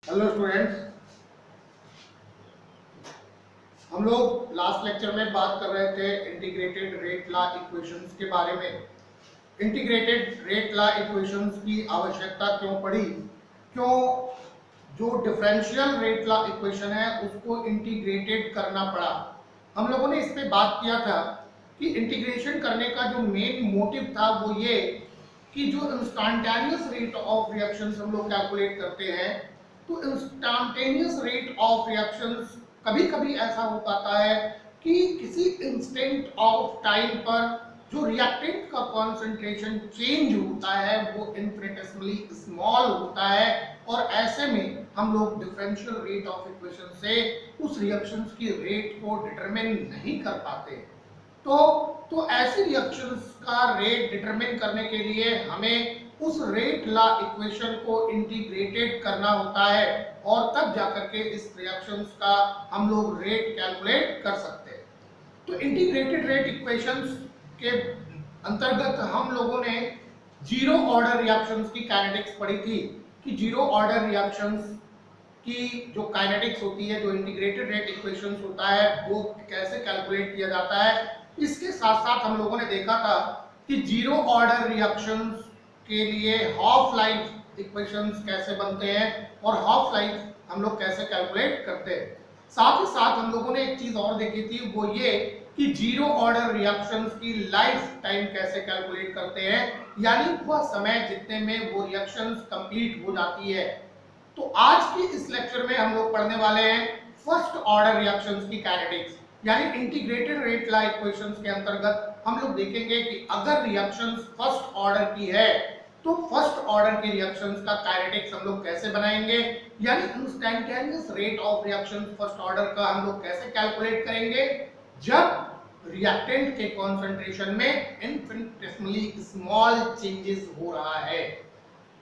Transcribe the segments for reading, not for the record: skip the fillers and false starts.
Hello students, हम लोग last lecture में बात कर रहे थे इंटीग्रेटेड रेट लॉ इक्वेशंस के बारे में। इंटीग्रेटेड रेट लॉ इक्वेशंस की आवश्यकता क्यों पड़ी, क्यों जो डिफरेंशियल रेट लॉ इक्वेशन है उसको इंटीग्रेटेड करना पड़ा। हम लोगों ने इस पे बात किया था कि इंटीग्रेशन करने का जो मेन मोटिव था वो ये कि जो इंस्टेंटेनियस रेट ऑफ रिएक्शंस हम लोग कैलकुलेट करते हैं, तो इंस्टेंटेनियस रेट ऑफ रिएक्शंस कभी कभी ऐसा हो पाता है कि किसी इंस्टेंट ऑफ टाइम पर जो रिएक्टेंट का कॉन्सेंट्रेशन चेंज होता है वो इनफिनिटेसिमली स्मॉल होता है, और ऐसे में हम लोग डिफरेंशियल रेट ऑफ इक्वेशन से उस रिएक्शंस की रेट को डिटरमिन नहीं कर पाते। तो ऐसी रिएक्शंस का रेट डिटरमिन करने के लिए हमें उस रेट लॉ इक्वेशन को इंटीग्रेटेड करना होता है, और तब जाकर के इस रिएक्शंस का हम लोग रेट कैलकुलेट कर सकते हैं। तो इंटीग्रेटेड रेट इक्वेशंस के अंतर्गत हम लोगों ने जीरो ऑर्डर रिएक्शंस की काइनेटिक्स पढ़ी थी कि जीरो ऑर्डर रिएक्शंस की जो काइनेटिक्स होती है, जो इंटीग्रेटेड रेट इक्वेशंस होता है, वो कैसे कैलकुलेट किया जाता है। इसके साथ साथ हम लोगों ने देखा था कि जीरो ऑर्डर रिएक्शंस के लिए हाफ लाइफ इक्वेशंस कैसे बनते हैं और हाफ लाइफ हम लोग कैसे कैलकुलेट करते हैं। साथ ही साथ हम लोगों ने एक चीज और देखी थी, वो ये कि जीरो ऑर्डर रिएक्शंस की लाइफ टाइम कैसे कैलकुलेट करते हैं, यानी वह समय जितने में वो रिएक्शंस कंप्लीट हो जाती है। तो आज की इस लेक्चर में हम लोग पढ़ने वाले हैं फर्स्ट ऑर्डर रिएक्शंस की काइनेटिक्स, यानी इंटीग्रेटेड रेट लॉ इक्वेशंस के अंतर्गत हम लोग देखेंगे कि अगर रिएक्शंस फर्स्ट ऑर्डर की है तो फर्स्ट ऑर्डर की रिएक्शंस का काइनेटिक्स हम लोग कैसे बनाएंगे, यानी instantaneous rate of reactions first order का हम लोग कैसे कैलकुलेट करेंगे जब रिएक्टेंट के कंसंट्रेशन में इनफिनिटेसिमली स्मॉल चेंजेस हो रहा है।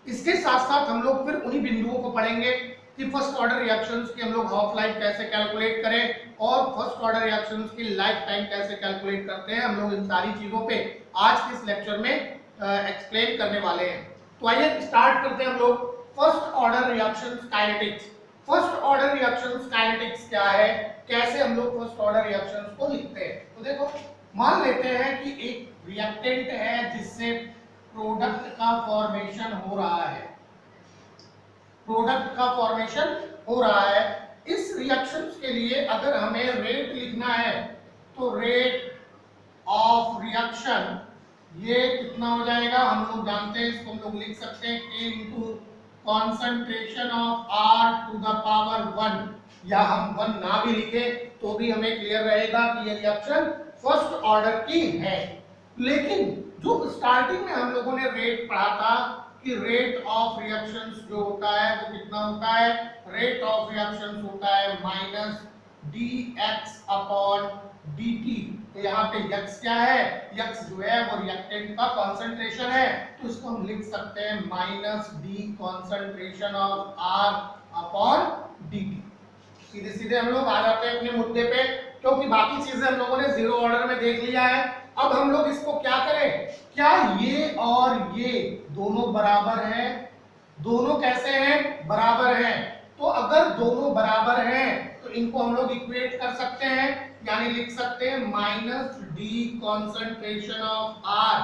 इसके साथ साथ हम लोग फिर उन्हीं बिंदुओं को पढ़ेंगे कि फर्स्ट ऑर्डर रिएक्शंस की हम लोग हाफ लाइफ कैसे कैलकुलेट करें और फर्स्ट ऑर्डर रिएक्शंस की लाइफ टाइम कैसे कैलकुलेट करते हैं। हम लोग इन सारी चीजों पे आज के इस लेक्चर में एक्सप्लेन करने वाले हैं। तो आइए स्टार्ट करते हैं हम लोग first order reactions kinetics. First order reactions kinetics क्या है, कैसे हम लोग फर्स्ट ऑर्डर रिएक्शंस को लिखते हैं। तो देखो, मान लेते हैं कि एक रिएक्टेंट है जिससे प्रोडक्ट का फॉर्मेशन हो रहा है, प्रोडक्ट का फॉर्मेशन हो रहा है। इस रिएक्शंस के लिए अगर हमें रेट लिखना है तो रेट ऑफ रिएक्शन ये कितना हो जाएगा, हम लोग जानते हैं, इसको हम लोग लिख सकते हैं K into concentration of R to the power 1, या हम 1 ना भी लिखे तो भी हमें क्लियर रहेगा कि ये रिएक्शन फर्स्ट ऑर्डर की है। लेकिन जो स्टार्टिंग में हम लोगों ने रेट पढ़ा था कि रेट ऑफ रिएक्शंस जो होता है वो कितना होता है, रेट ऑफ रिएक्शंस होता है माइनस dx अपॉन dt। तो यहाँ पे x क्या है, x जो है वो रिएक्टेंट का कंसंट्रेशन है, तो इसको हम लिख सकते हैं minus d concentration of r upon dt। सीधे सीधे हम लोग आ जाते हैं अपने मुद्दे पे, क्योंकि बाकी चीजें हम लोगों ने जीरो ऑर्डर में देख लिया है। अब हम लोग इसको क्या करें, क्या ये और ये दोनों बराबर हैं, दोनों कैसे हैं, बराबर हैं। तो अगर दोनों बराबर हैं तो इनको हम लोग इक्वेट कर सकते हैं, यानी लिख सकते हैं minus d concentration of R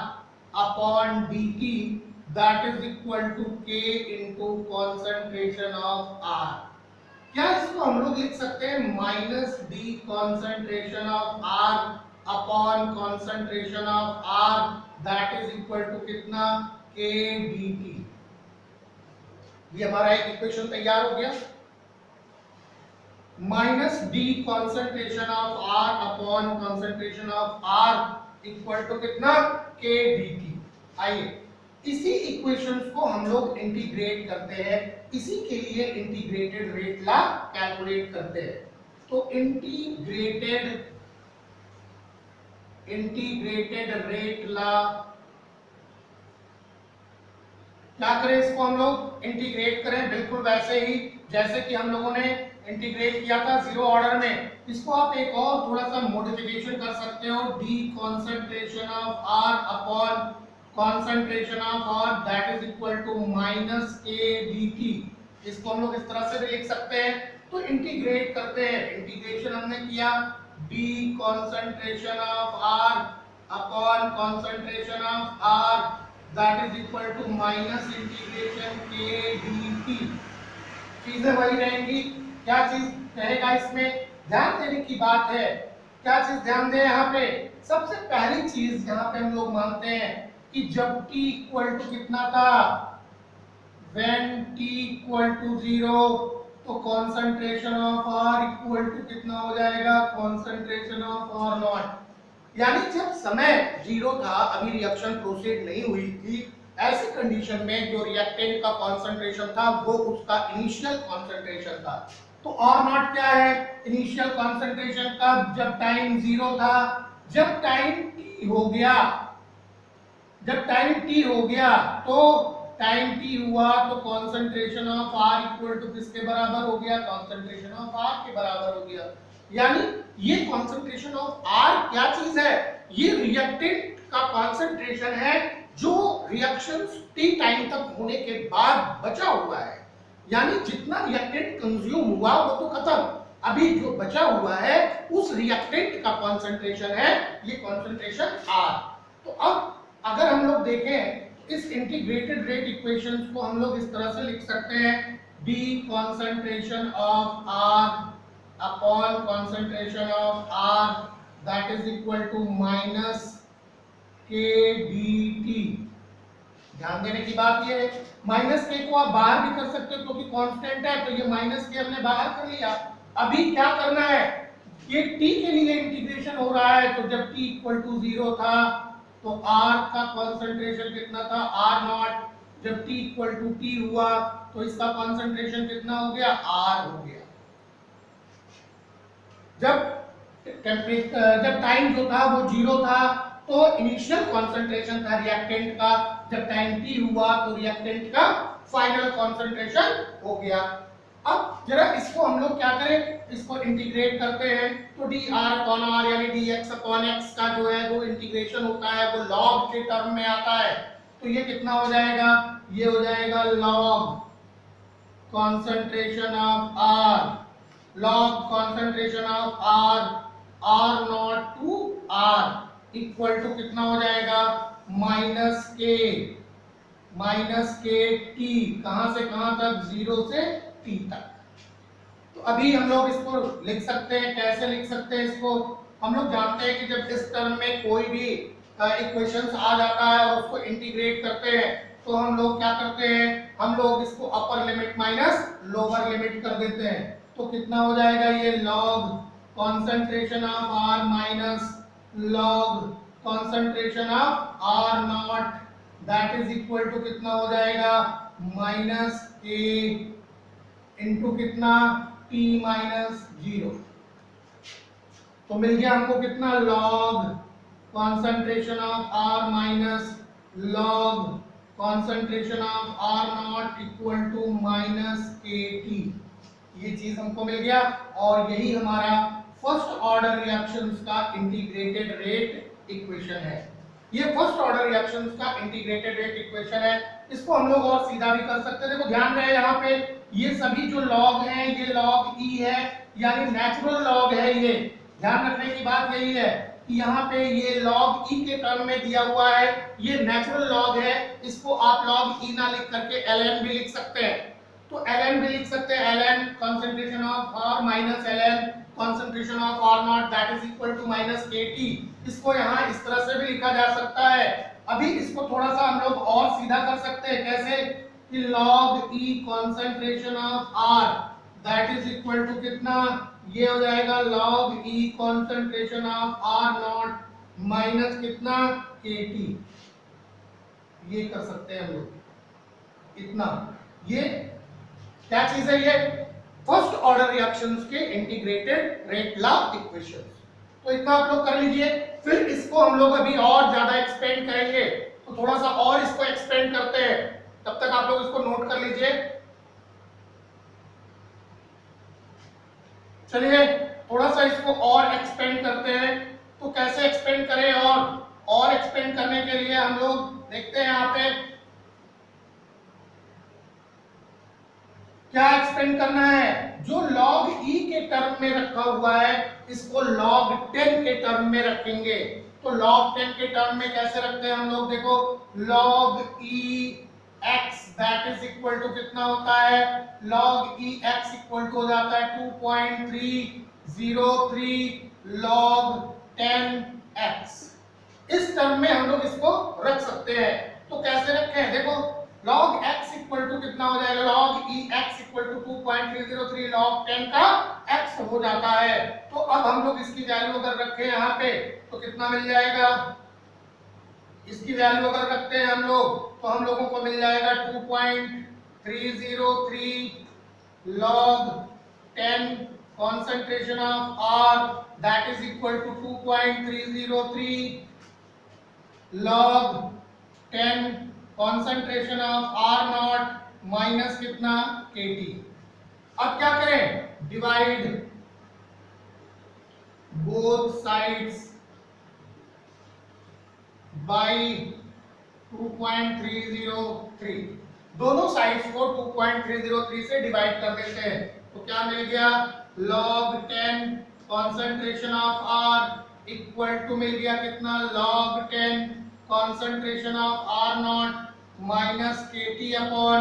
upon dt that is equal to k into concentration of R. क्या इसको हम लोग लिख सकते हैं minus d concentration of R upon concentration of R that is equal to कितना, k dt। ये हमारा एक इक्वेशन तैयार हो गया, minus d concentration of R upon concentration of R equal to कितना, k dt। आइए इसी इक्वेशंस को हम लोग इंटीग्रेट करते हैं, इसी के लिए इंटीग्रेटेड रेट लॉ कैलकुलेट करते हैं। तो इंटीग्रेटेड रेट लॉ, क्या करें, इसको हम लोग इंटीग्रेट करें बिल्कुल वैसे ही जैसे कि हम लोगों ने इंटीग्रेट किया था जीरो ऑर्डर में। इसको आप एक और थोड़ा सा मॉडिफिकेशन कर सकते हो, d concentration of R upon concentration of R that is equal to minus k dt इसको हम लोग इस तरह से भी लिख सकते हैं। तो इंटीग्रेट करते हैं, इंटीग्रेशन हमने किया d concentration of r upon concentration of r that is equal to minus integration k dt। चीजें वही रहेंगी। क्या चीज कहेगा इसमें, ध्यान देने की बात है। क्या चीज ध्यान दें यहाँ पे, सबसे पहली चीज यहाँ पे हम लोग मानते हैं कि जब t इक्वल टू कितना था, when t इक्वल टू 0, तो concentration of r equal to कितना हो जाएगा, कॉन्सेंट्रेशन ऑफ r नॉट। यानी जब समय 0 था, अभी रिएक्शन प्रोसीड नहीं हुई थी, ऐसी कंडीशन में जो रिएक्टेंट का कॉन्सेंट्रेशन था वो उसका इनिशियल कॉन्सेंट्रेशन था। तो r नॉट क्या है, इनिशियल कॉन्सेंट्रेशन का जब टाइम 0 था। जब टाइम t हो गया, जब टाइम t हो गया तो टाइम t हुआ तो concentration of r equal to किसके बराबर हो गया, कॉन्सेंट्रेशन ऑफ r के बराबर हो गया। यानी ये कॉन्सेंट्रेशन ऑफ r क्या चीज है, ये रिएक्टेंट का कॉन्सेंट्रेशन है जो रिएक्शन t टाइम तक होने के बाद बचा हुआ है। यानी जितना रिएक्टेंट कंज्यूम हुआ वो तो खत्म, अभी जो बचा हुआ है उस रिएक्टेंट का कॉन्सेंट्रेशन है ये कॉन्सेंट्रेशन r। तो अब अगर हम लोग देखें इस इंटीग्रेटेड रेट इक्वेशंस को हम लोग इस तरह से लिख सकते हैं, d concentration of r upon concentration of r that is equal to minus k dt। ध्यान देने की बात ये है, माइनस के को आप बाहर भी कर सकते हो क्योंकि कांस्टेंट है, तो ये माइनस के हमने बाहर कर लिया। अभी क्या करना है, ये t के लिए इंटीग्रेशन हो रहा है, तो जब t इक्वल टू 0 था तो r का कॉन्सेंट्रेशन कितना था, r नॉट। जब t इक्वल टू t हुआ तो इसका कॉन्सेंट्रेशन कितना हो गया, r हो गया। जब टाइम जो था वो 0 था तो इनिशियल कॉन्सेंट्रेशन था रिएक्टेंट का, जब टाइम t हुआ तो रिएक्टेंट का फाइनल कॉन्सेंट्रेशन हो गया। अब जरा इसको हम लोग क्या करें, इसको इंटीग्रेट करते हैं, तो dr अपॉन r यानी dx अपॉन x का जो है वो इंटीग्रेशन होता है वो log के टर्म में आता है। तो ये कितना हो जाएगा, ये हो जाएगा log concentration of r, log concentration of r naught to r equal to कितना हो जाएगा, माइनस के t, कहां से कहां तक, 0 से t तक। तो अभी हम लोग इसको लिख सकते हैं, कैसे लिख सकते हैं इसको, हम लोग जानते हैं कि जब इस टर्म में कोई भी इक्वेशंस आ जाता है और उसको इंटीग्रेट करते हैं तो हम लोग क्या करते हैं, हम लोग इसको upper limit minus lower limit कर देते हैं। तो कितना हो जाएगा, ये log concentration of r minus log concentration of r not that is equal to कितना हो जाएगा, माइनस k इंटू कितना, t माइनस 0। तो मिल गया हमको कितना, log concentration of r minus log concentration of r naught equal to minus kt। ये चीज हमको मिल गया और यही हमारा फर्स्ट ऑर्डर रिएक्शंस का इंटीग्रेटेड रेट इक्वेशन है। ये फर्स्ट ऑर्डर रिएक्शंस का इंटीग्रेटेड रेट इक्वेशन है। इसको हम लोग और सीधा भी कर सकते हैं। देखो ध्यान रहे यहाँ पे ये सभी जो लॉग हैं ये लॉग ई है, यानी नेचुरल लॉग है। ये ध्यान रखने की बात यही है कि यहाँ पे ये लॉग ई के टर्म में दिया हुआ है, ये नेचुरल लॉग है। इसको आप लॉग ई ना लिख करके ln भी लिख सकते हैं। तो ln भी लिख सकते हैं, ln concentration of r minus ln concentration of r naught that is equal to minus kt। इसको यहाँ इस तरह से भी लिखा जा सकता है। अभी इसको थोड़ा सा हम लोग और सीधा कर सकते हैं, कैसे कि log e concentration of r that is equal to कितना, ये हो जाएगा log e concentration of r naught minus कितना kt। ये कर सकते हैं हम लोग इतना। ये क्या चीज है, ये फर्स्ट ऑर्डर रिएक्शंस के इंटीग्रेटेड रेट लॉ इक्वेशंस। तो इतना आप लोग कर लीजिए, फिर इसको हम लोग अभी और ज्यादा एक्सपेंड करेंगे। तो थोड़ा सा और इसको एक्सपेंड करते हैं, तब तक आप लोग इसको नोट कर लीजिए। चलिए थोड़ा सा इसको और एक्सपेंड करते हैं। तो कैसे एक्सपेंड करें, और एक्सपेंड करने के लिए हम लोग देखते हैं यहाँ पे क्या एक्सपेंड करना है? जो log e के टर्म में रखा हुआ है इसको log 10 के टर्म में रखेंगे। तो log 10 के टर्म में कैसे रखते हैं हम लोग? देखो log e x that is equal to कितना होता है? log e x equal to हो जाता है 2.303 log 10x। इस टर्म में हम लोग इसको रख सकते हैं। तो कैसे रखें? देखो log x इक्वल टू कितना हो जाएगा? log e x equal to 2.303 log 10 का x हो जाता है। तो अब हम लोग इसकी वैल्यू अगर रखें यहाँ पे तो कितना मिल जाएगा? इसकी वैल्यू अगर रखते हैं हम लोग तो हम लोगों को मिल जाएगा 2.303 log 10 concentration of R that is equal to 2.303 log 10 concentration of R naught minus कितना? KT। अब क्या करें? Divide both sides by 2.303। दोनों साइड्स को 2.303 से डिवाइड कर देते हैं तो क्या मिल गया? log 10 concentration of R equal to मिल गया कितना? log 10 concentration of R naught minus KT upon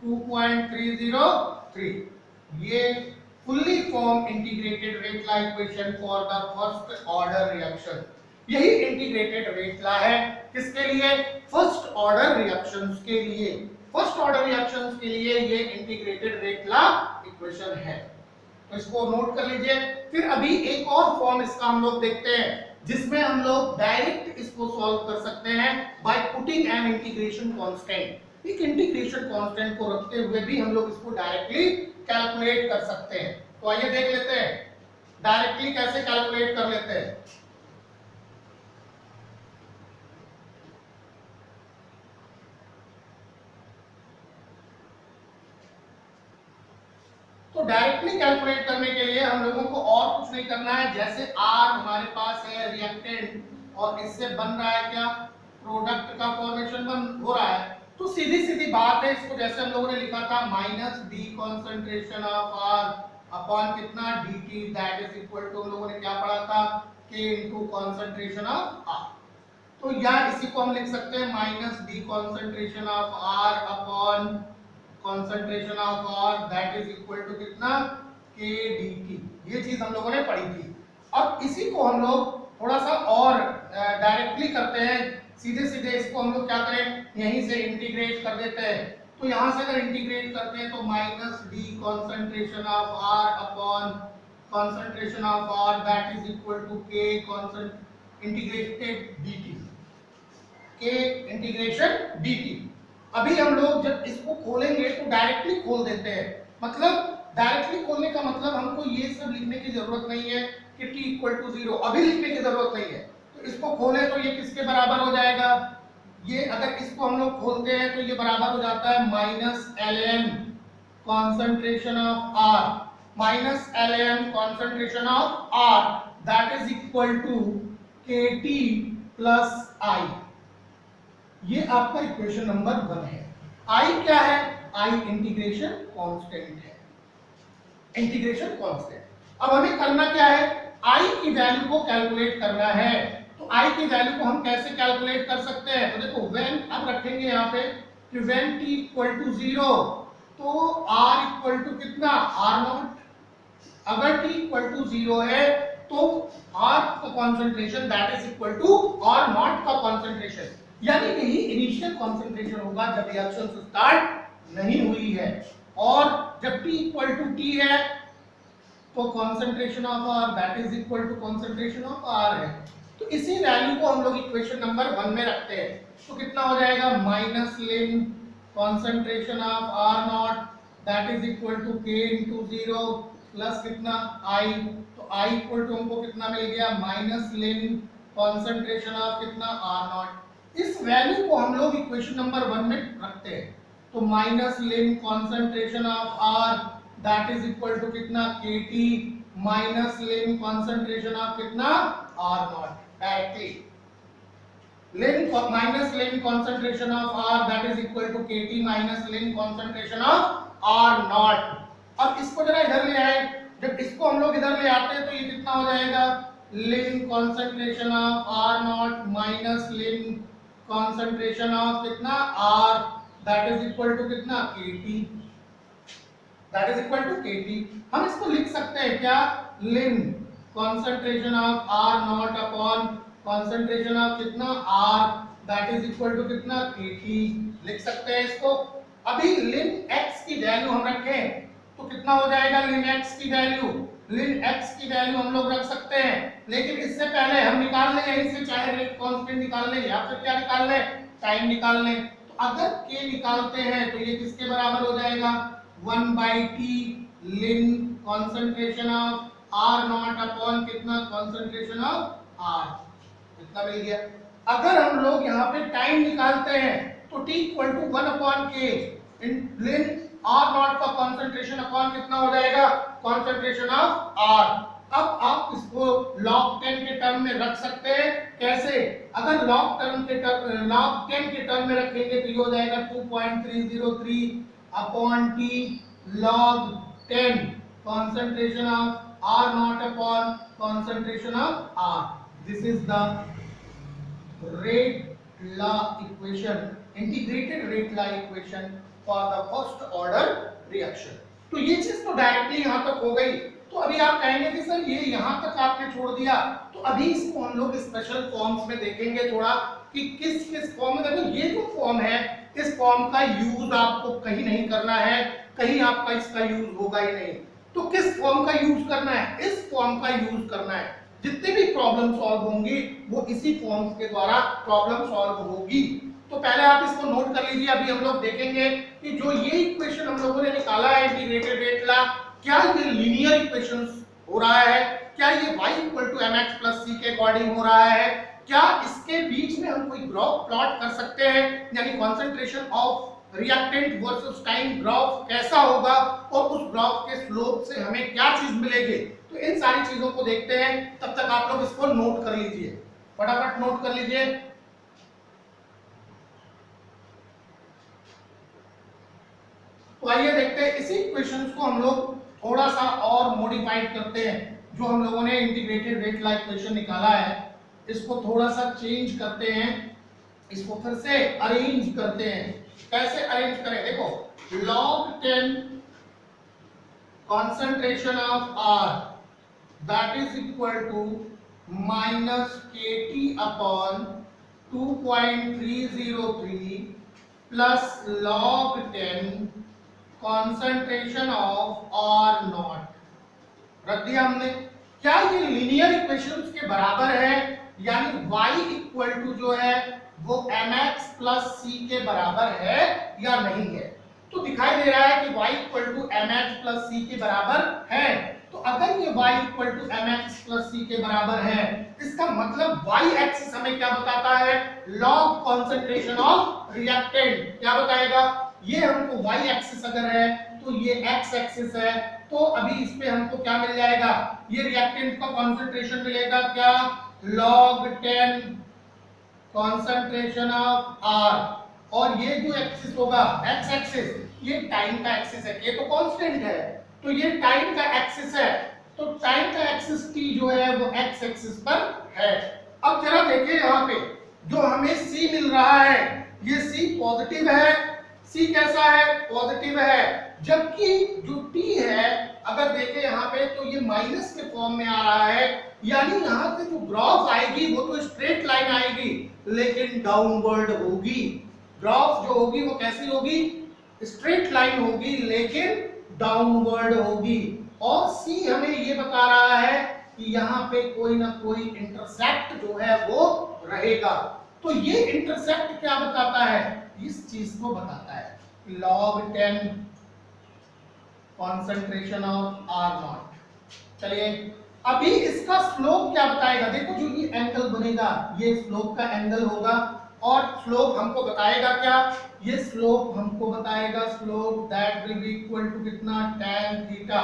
2.303। ये fully form integrated rate law equation for the first order reaction. यही इंटीग्रेटेड रेट लॉ है किसके लिए? फर्स्ट ऑर्डर रिएक्शंस के लिए। फर्स्ट ऑर्डर रिएक्शंस के लिए ये इंटीग्रेटेड रेट लॉ इक्वेशन है। तो इसको नोट कर लीजिए। फिर अभी एक और फॉर्म इसका हम लोग देखते हैं जिसमें हम लोग डायरेक्ट इसको सॉल्व कर सकते हैं by putting an integration constant. एक इंटीग्रेशन कांस्टेंट को रखते हुए भी हम लोग इसको डायरेक्टली कैलकुलेट कर सकते हैं। तो आइए देख लेते हैं डायरेक्टली कैसे कैलकुलेट कर लेते हैं। तो डायरेक्टली कैलकुलेट करने के लिए हम लोगों को और कुछ नहीं करना है। जैसे R हमारे पास है रिएक्टेंट और इससे बन रहा है क्या? प्रोडक्ट का फॉर्मेशन बन हो रहा है। तो सीधी सीधी बात है, इसको जैसे हम लोगों ने लिखा था minus d concentration of R upon कितना? dt that is equal to हम लोगों ने क्या पढ़ा था? K into concentration of R। तो या इसी को हम लिख सकते हैं minus d concentration of R upon concentration of R that is equal to कितना? K dt। ये चीज हम लोगों ने पढ़ी थी। अब इसी को हम लोग थोड़ा सा और डायरेक्टली करते हैं। सीधे सीधे इसको हम लोग क्या करें? यहीं से इंटीग्रेट कर देते हैं। तो यहां से अगर इंटीग्रेट करते हैं तो minus d concentration of R upon concentration of R that is equal to K integrated dt। K integration dt। अभी हम लोग जब इसको खोलेंगे तो डायरेक्टली खोल देते हैं। मतलब डायरेक्टली खोलने का मतलब हमको ये सब लिखने की जरूरत नहीं है कि t इक्वल टू 0 अभी लिखने की जरूरत नहीं है। तो इसको खोले तो ये किसके बराबर हो जाएगा? ये अगर इसको हम लोग खोलते हैं तो ये बराबर हो जाता है minus ln concentration of R minus ln concentration of R that is equal to KT plus I। ये आपका इक्वेशन नंबर 1 है। I क्या है? I इंटीग्रेशन कांस्टेंट है। Integration constant. अब हमें करना क्या है? I की वैल्यू को कैलकुलेट करना है। तो I की वैल्यू को हम कैसे कैलकुलेट कर सकते हैं? तो देखो व्हेन अब रखेंगे यहाँ पे कि व्हेन t इक्वल टू 0 तो R इक्वल टू कितना? R naught. अगर t इक्वल टू 0 है तो R का concentration that is equal to R naught का कॉन्सेंट्रेशन, यानी कि इनिशियल कॉन्सेंट्रेशन होगा जब रिएक्शन स्टार्ट नहीं हुई है। और जब t इक्वल टू t है तो concentration of R that is equal to concentration of R है। तो इसी वैल्यू को हम लोग इक्वेशन नंबर 1 में रखते हैं। तो कितना हो जाएगा? Minus ln concentration of R naught that is equal to K into 0 plus कितना? I। तो I इक्वल टू हमको कितना मिल गया? माइनस लिन कॉन्सेंट्रेशन ऑफ कितना? R naught. इस वैल्यू को हम लोग इक्वेशन नंबर 1 में रखते हैं। तो minus ln concentration of R that is equal to कितना? KT minus ln concentration of कितना? R naught. Directly ln minus ln concentration of R that is equal to KT minus ln concentration of R naught. अब इसको जरा इधर ले आए, जब इसको हम लोग इधर ले आते हैं तो ये कितना हो जाएगा, ln concentration of R naught minus ln concentration of कितना R, that is equal to कितना Kt, that is equal to Kt। हम इसको लिख सकते हैं क्या, ln concentration of R naught upon concentration of कितना R, that is equal to कितना Kt, लिख सकते हैं इसको। अभी लिन x की वैल्यू हम रखें तो कितना हो जाएगा, लिन x की वैल्यू, लिन x की वैल्यू हम लोग रख सकते हैं, लेकिन इससे पहले हम निकाल लें यहीं से, चाहे रेट कांस्टेंट निकाल लें या फिर क्या निकाल लें, टाइम निकाल लें। तो अगर k निकालते हैं तो ये किसके बराबर हो जाएगा, 1/t ln concentration of r naught upon कितना कंसंट्रेशन ऑफ r, कितना मिल गया। अगर हम लोग यहाँ पे टाइम निकालते हैं तो t equal to 1/k ln R naught का कंसंट्रेशन अपॉन कितना हो जाएगा, कंसंट्रेशन ऑफ R। अब आप इसको log 10 के टर्म में रख सकते हैं, कैसे, अगर log 10 के टर्म में रखेंगे तो ये हो जाएगा 2.303 upon t log 10 concentration of R naught upon concentration of R। This is the rate law equation, integrated rate law equation for the first order reaction. तो ये चीज तो डायरेक्टली यहां तक हो गई। तो अभी आप कहेंगे कि सर ये यहां तक आपने छोड़ दिया, तो अभी इसको हम लोग स्पेशल फॉर्म्स में देखेंगे थोड़ा कि किस किस फॉर्म में। देखो ये जो फॉर्म है, इस फॉर्म का यूज आपको कहीं नहीं करना है, कहीं आपका इसका यूज होगा ही नहीं। तो किस फॉर्म का यूज करना है, इस फॉर्म का यूज करना है। जितने भी प्रॉब्लम सॉल्व होंगी वो इसी फॉर्म्स के द्वारा प्रॉब्लम सॉल्व होगी। तो पहले आप इसको नोट कर लीजिए। अभी हम लोग देखेंगे कि जो ये इक्वेशन हम लोगों ने निकाला है इंटीग्रेटेड रेट लॉ, क्या ये लीनियर इक्वेशंस हो रहा है, क्या ये y equal to mx plus c के अकॉर्डिंग हो रहा है, क्या इसके बीच में हम कोई ग्राफ प्लॉट कर सकते हैं, यानी concentration of reactant versus time graph कैसा होगा और उस ग्राफ के स्लोप से हमें क्या चीज मिलेगी। तो इन सारी चीजों को देखते हैं, तब तक आप लोग इसको नोट कर लीजिए, फटाफट नोट कर लीजिए। तो आइए देखते हैं इसी इक्वेशंस को हम लोग थोड़ा सा और मॉडिफाइड करते हैं। जो हम लोगों ने इंटीग्रेटेड रेट लॉ इक्वेशन निकाला है, इसको थोड़ा सा चेंज करते हैं, इसको फिर से अरेंज करते हैं। कैसे अरेंज करें, देखो log 10 concentration of R that is equal to minus Kt upon 2.303 plus log 10 concentration of R naught रख दिया हमने। क्या ये लीनियर इक्वेशंस के बराबर है, यानी y इक्वल टू जो है वो mx प्लस c के बराबर है या नहीं है। तो दिखाई दे रहा है कि y equal to mx plus c के बराबर है। तो अगर ये y equal to mx plus c के बराबर है, इसका मतलब y एक्सिस हमें क्या बताता है, लॉग कॉन्सेंट्रेशन ऑफ रिएक्टेंट क्या बताएगा। ये हमको y एक्सिस अगर है तो ये x एक्सिस है, तो अभी इस पे हमको क्या मिल जाएगा, ये रिएक्टेंट का कॉन्सेंट्रेशन मिलेगा क्या, log 10 कॉन्सेंट्रेशन ऑफ R। और ये जो एक्सिस होगा x एक्सिस, ये टाइम का एक्सिस है, ये तो कांस्टेंट है, तो ये टाइम का एक्सिस है, तो टाइम का एक्सिस t जो है वो x एक्सिस पर है। अब जरा देखिए यहाँ पे जो हमें c मिल रहा है, ये c पॉजिटिव है, c कैसा है, पॉजिटिव है, जबकि जो t है अगर देखें यहाँ पे तो ये माइनस के फॉर्म में आ रहा है, यानी यहाँ से जो ग्राफ आएगी वो तो स्ट्रेट लाइन आएगी लेकिन डाउनवर्ड होगी। ग्राफ जो होगी वो कैसी होगी, स्ट्रेट लाइन होगी लेकिन डाउनवर्ड होगी। और c हमें ये बता रहा है कि यहाँ पे कोई ना कोई इंटरसेप्ट जो है वो रहेगा। तो ये इंटरसेप्ट क्या बताता है, इस चीज को बताता है, log 10 concentration of R not. चलिए अभी इसका स्लोप क्या बताएगा, देखो जो ये एंगल बनेगा ये स्लोप का एंगल होगा, और स्लोप हमको बताएगा क्या, ये स्लोप हमको बताएगा slope that will be equal to कितना, tan थीटा।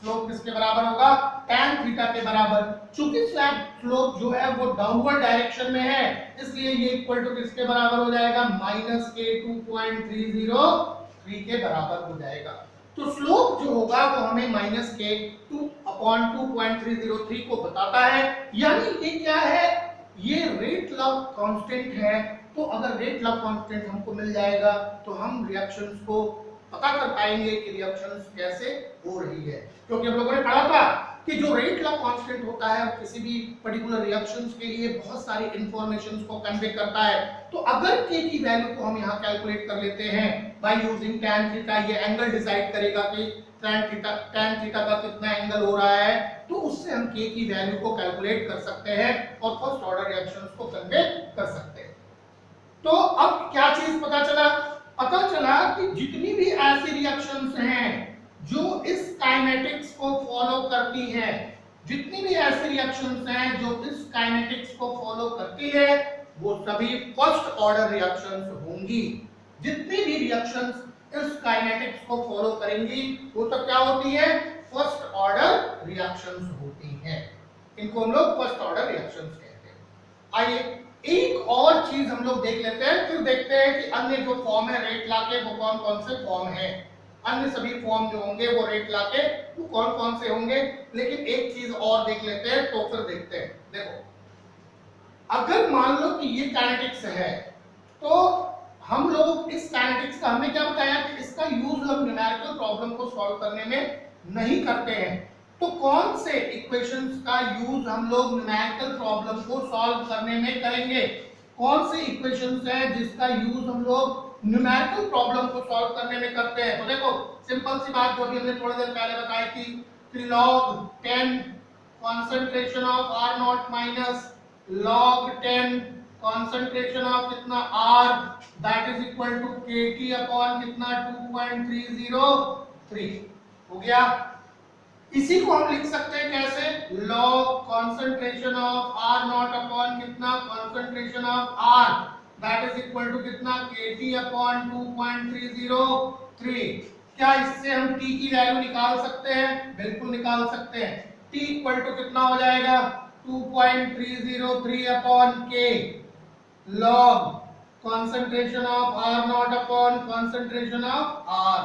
स्लोप किसके बराबर होगा, tan थीटा के बराबर। चूंकि स्लोप जो है वो डाउनवर्ड डायरेक्शन में है, इसलिए ये इक्वल टू किसके बराबर हो जाएगा, माइनस के 2.303 के बराबर हो जाएगा। तो स्लोप जो होगा वो हमें माइनस के 2/2.303 को बताता है। यानी ये क्या है, ये रेट लॉ कांस्टेंट है। तो अगर रेट लॉ कांस्टेंट हमको मिल जाएगा तो हम रिएक्शंस को पता कर पाएंगे कि रिएक्शंस कैसे हो रही है। क्योंकि हम लोगों ने पढ़ा था कि जो रेट लॉ कांस्टेंट होता है वो किसी भी पर्टिकुलर रिएक्शंस के लिए बहुत सारी इंफॉर्मेशंस को कन्वे करता है। तो अगर k की वैल्यू को हम यहाँ कैलकुलेट कर लेते हैं बाय यूजिंग tan थीटा, ये एंगल डिसाइड करेगा कि tan थीटा का कितना एंगल हो रहा है, तो उससे हम k की वैल्यू को कैलकुलेट कर सकते हैं और फर्स्ट ऑर्डर रिएक्शंस को कन्वे कर सकते हैं। तो अब क्या चीज पता चला? पता चला कि जितनी भी ऐसी रिएक्शंस हैं जो इस काइनेटिक्स को फॉलो करती हैं, जितनी भी ऐसी रिएक्शंस हैं जो इस काइनेटिक्स को फॉलो करती है, वो सभी फर्स्ट ऑर्डर रिएक्शंस होंगी। जितनी भी रिएक्शंस इस काइनेटिक्स को फॉलो करेंगी वो सब क्या होती है? फर्स्ट ऑर्डर रिएक्शंस होती हैं। इनको हम लोग फर्स्ट ऑर्डर रिएक्शंस कहते हैं। आइए एक और चीज हम लोग देख लेते हैं, फिर देखते हैं कि अन्य जो फॉर्म है रेट लॉ के वो कौन कौन से फॉर्म है। अन्य सभी फॉर्म जो होंगे वो रेट लॉ के वो कौन कौन से होंगे। लेकिन एक चीज और देख लेते हैं तो फिर देखते हैं। देखो, अगर मान लो कि ये काइनेटिक्स है तो हम लोग इस काइनेटिक्स का, हमने क्या बताया कि इसका यूज हम न्यूमेरिकल प्रॉब्लम को सॉल्व करने में नहीं करते हैं। तो कौन से इक्वेशंस का यूज हम लोग न्यूमेरिकल प्रॉब्लम को सॉल्व करने में करेंगे? कौन से इक्वेशंस हैं जिसका यूज हम लोग न्यूमेरिकल प्रॉब्लम को सॉल्व करने में करते हैं? तो देखो, सिंपल सी बात जो अभी हमने थोड़ी देर पहले बताई थी कि log 10 concentration of R naught minus log 10 concentration of कितना R, that is equal to KT upon कितना 2.303 हो गया। इसी को हम लिख सकते हैं कैसे? log concentration of R naught upon कितना concentration of R, that is equal to कितना KT upon 2.303। क्या इससे हम t की वैल्यू निकाल सकते हैं? बिल्कुल निकाल सकते हैं। t इक्वल टू कितना हो जाएगा? 2.303 upon k log concentration of R naught upon concentration of R।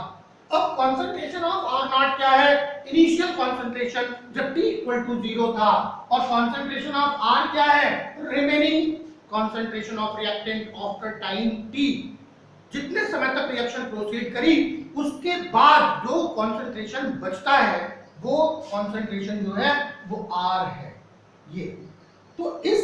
अब concentration of R naught क्या है? इनिशियल concentration जब t इक्वल टू 0 था, और concentration of R क्या है? Remaining concentration of reactant after time t। जितने समय तक रिएक्शन प्रोसीड करी उसके बाद जो कॉन्सेंट्रेशन बचता है वो कॉन्सेंट्रेशन जो है वो R है। ये तो इस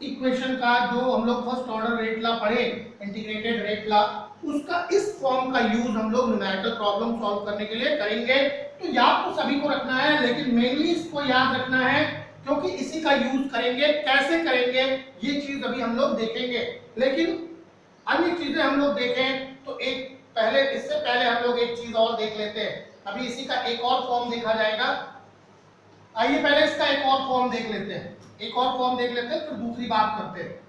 इक्वेशन का जो हम लोग फर्स्ट ऑर्डर रेट लॉ पढ़े, इंटीग्रेटेड रेट लॉ, उसका इस फॉर्म का यूज हम लोग न्यूमेरिकल प्रॉब्लम सॉल्व करने के लिए करेंगे। तो याद तो सभी को रखना है, लेकिन मेनली इसको याद रखना है क्योंकि इसी का यूज करेंगे। कैसे करेंगे ये चीज अभी हम लोग देखेंगे, लेकिन अन्य चीजें हम लोग देखें तो एक पहले, इससे पहले हम लोग एक चीज और देख लेते हैं। अभी इसी का एक और फॉर्म देखा जाएगा। आइए पहले इसका एक और फॉर्म देख लेते हैं, एक और फॉर्म देख लेते हैं, फिर दूसरी बात करते हैं।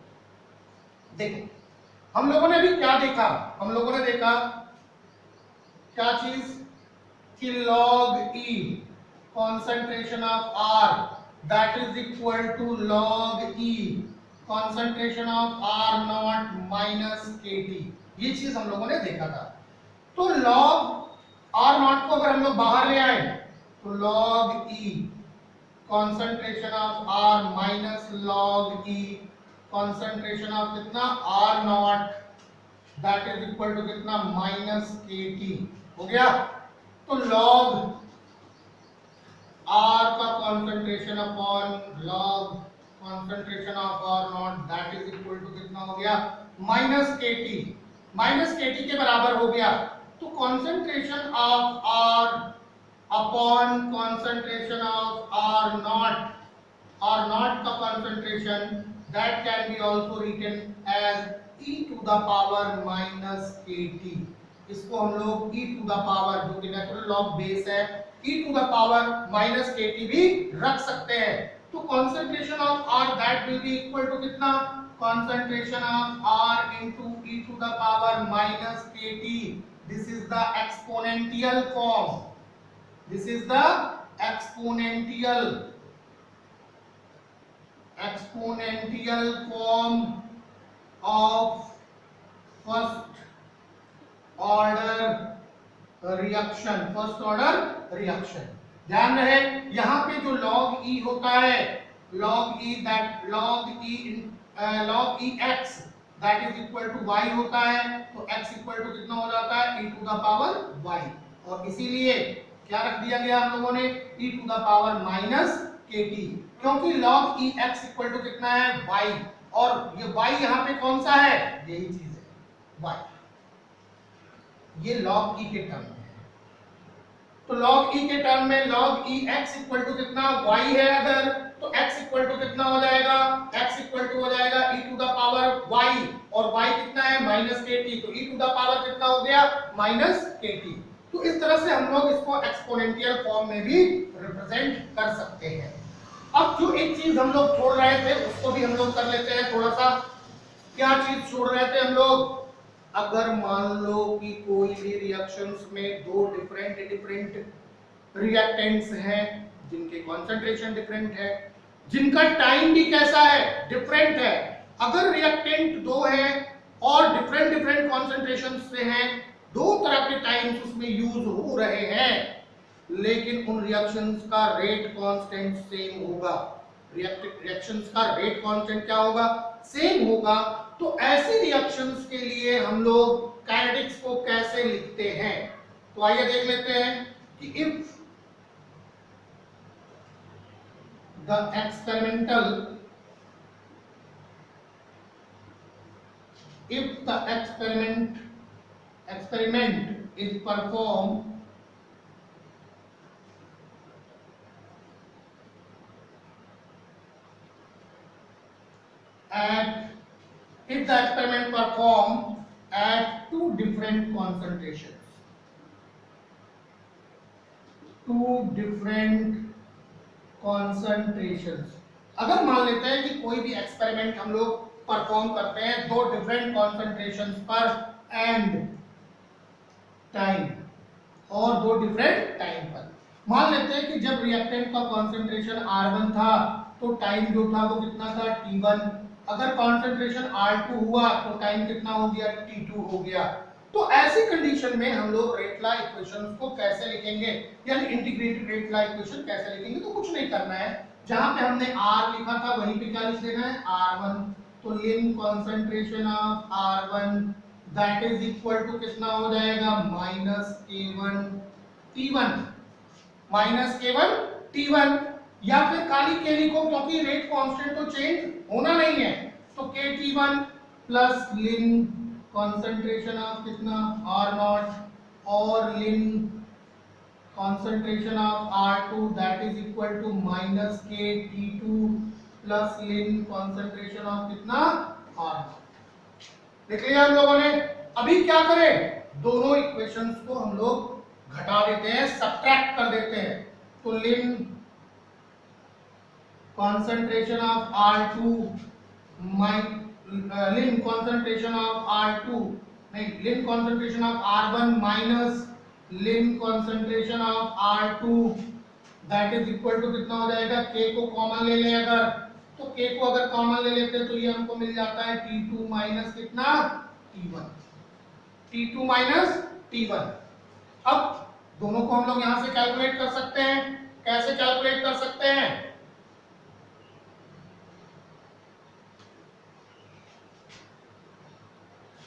देखो, हम लोगों ने अभी क्या देखा? हम लोगों ने देखा क्या चीज कि log E concentration of R that is equal to log E concentration of R naught minus KT, ये चीज हम लोगों ने देखा था। तो log R naught को अगर हम लोग बाहर ले आए तो log E concentration of R minus log E concentration of कितना R naught that is equal to कितना minus KT हो गया। तो log R का concentration upon log concentration of R naught that is equal to कितना हो गया minus KT, minus KT के बराबर हो गया। तो concentration of R upon concentration of R naught का concentration that can be also written as e to the power minus KT। इसको हम लोग e to the power, जो कि नेचुरल लॉग बेस है, e to the power minus KT भी रख सकते हैं। तो concentration of R that will be equal to कितना? Concentration of R into e to the power minus KT। This is the exponential form, this is the exponential form of first order reaction, first order reaction. ध्यान रहे यहाँ पे जो log E होता है, log E x that is equal to y होता है, तो x इक्वल टू कितना हो जाता है e to the power y, और इसीलिए क्या रख दिया गया हम लोगों ने e to the power minus kt, क्योंकि log E x equal to कितना है y, और ये y यहाँ पे कौन सा है, यही चीज है y, ये log E के टर्म में है। तो log E के टर्म में log E x equal to कितना y है, अगर तो x इक्वल टू कितना हो जाएगा, x इक्वल टू हो जाएगा e to the power y, और y कितना है माइनस kt, तो e टू द पावर कितना हो गया माइनस kt। तो इस तरह से हम लोग इसको एक्सपोनेंशियल फॉर्म में भी रिप्रेजेंट कर सकते हैं। अब जो एक चीज हम लोग छोड़ रहे थे उसको भी हम लोग कर लेते हैं थोड़ा सा। क्या चीज छोड़ रहे थे हम लोग, अगर मान लो कि कोई भी रिएक्शंस में दो डिफरेंट रिएक्टेंट्स हैं जिनके कॉन्सेंट्रेशन डिफरेंट है, जिनका टाइम भी कैसा है डिफरेंट है, अगर रिएक्टेंट दो हैं और डिफरेंट कॉन्सेंट्रेशन से हैं, दो तरह के टाइम्स उसमें यूज हो रहे हैं, लेकिन उन रिएक्शंस का रेट कांस्टेंट सेम होगा, रिएक्शंस का रेट कांस्टेंट क्या होगा, सेम होगा। तो ऐसे रिएक्शंस के लिए हम लोग काइनेटिक्स को कैसे लिखते हैं, तो आइए देख लेते हैं कि if the experiment is performed if the experiment performed at two different concentrations, अगर मान लेते हैं कि कोई भी एक्सपेरिमेंट हम लोग परफॉर्म करते हैं दो डिफरेंट कॉन्सेंट्रेशंस पर एंड टाइम, और दो डिफरेंट टाइम पर, मान लेते हैं कि जब रिएक्टेंट का कॉन्सेंट्रेशन R1 था तो टाइम जो था वो कितना था T1, अगर कॉन्सेंट्रेशन R2 हुआ तो टाइम कितना हो गया T2 हो गया। तो ऐसी कंडीशन में हम लोग रेट लॉ इक्वेशंस को कैसे लिखेंगे, यानी इंटीग्रेटेड रेट लॉ इक्वेशन कैसे लिखेंगे, तो कुछ नहीं करना है, जहां पे हमने R लिखा था वहीं पे क्या लिख देना है R1, तो ln concentration of R1 that is equal to कितना हो जाएगा minus K1 T1, minus K1 T1, या फिर खाली K लिखो क्योंकि रेट कांस्टेंट तो चेंज होना नहीं है, तो KT1 plus ln concentration of कितना R0 और ln concentration of R2 that is equal to minus KT2 plus ln concentration of कितना R0। देख लिया हम लोगों ने। अभी क्या करें, दोनों इक्वेशंस को हम लोग घटा देते हैं, सब्ट्रैक्ट कर देते हैं, तो लिन concentration of R2 Lin concentration of R2 नहीं, ln concentration of R1 minus ln concentration of R2 that is equal to कितना हो जाएगा, K को कॉमन ले लें अगर, तो K को अगर कॉमन ले लेते तो ये हमको मिल जाता है T2 माइनस कितना T1, T2 माइनस T1। अब दोनों को हम लोग यहां से कैलकुलेट कर सकते हैं, कैसे कैलकुलेट कर सकते हैं,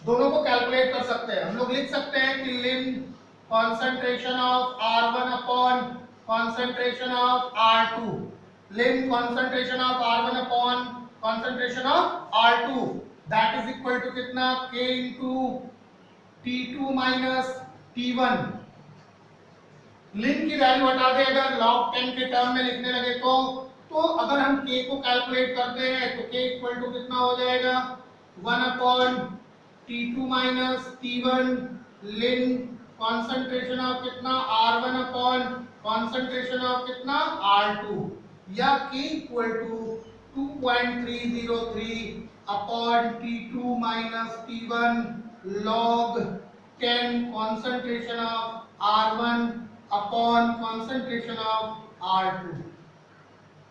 दोनों को कैलकुलेट कर सकते हैं। हम लोग लिख सकते हैं कि ln concentration of R1 upon concentration of R2, ln concentration of R1 upon concentration of R2 that is equal to कितना K into T2 minus T1। Ln की वैल्यू हटा दे अगर log 10 के टर्म में लिखने लगे तो अगर हम K को कैलकुलेट करते हैं तो K इक्वल टू कितना हो जाएगा 1 upon T2 minus T1 ln concentration of कितना R1 अपॉन कॉन्सेंट्रेशन ऑफ कितना R2, या K equal to 2.303 upon T2 minus T1 log 10 concentration of R1 upon concentration of R2।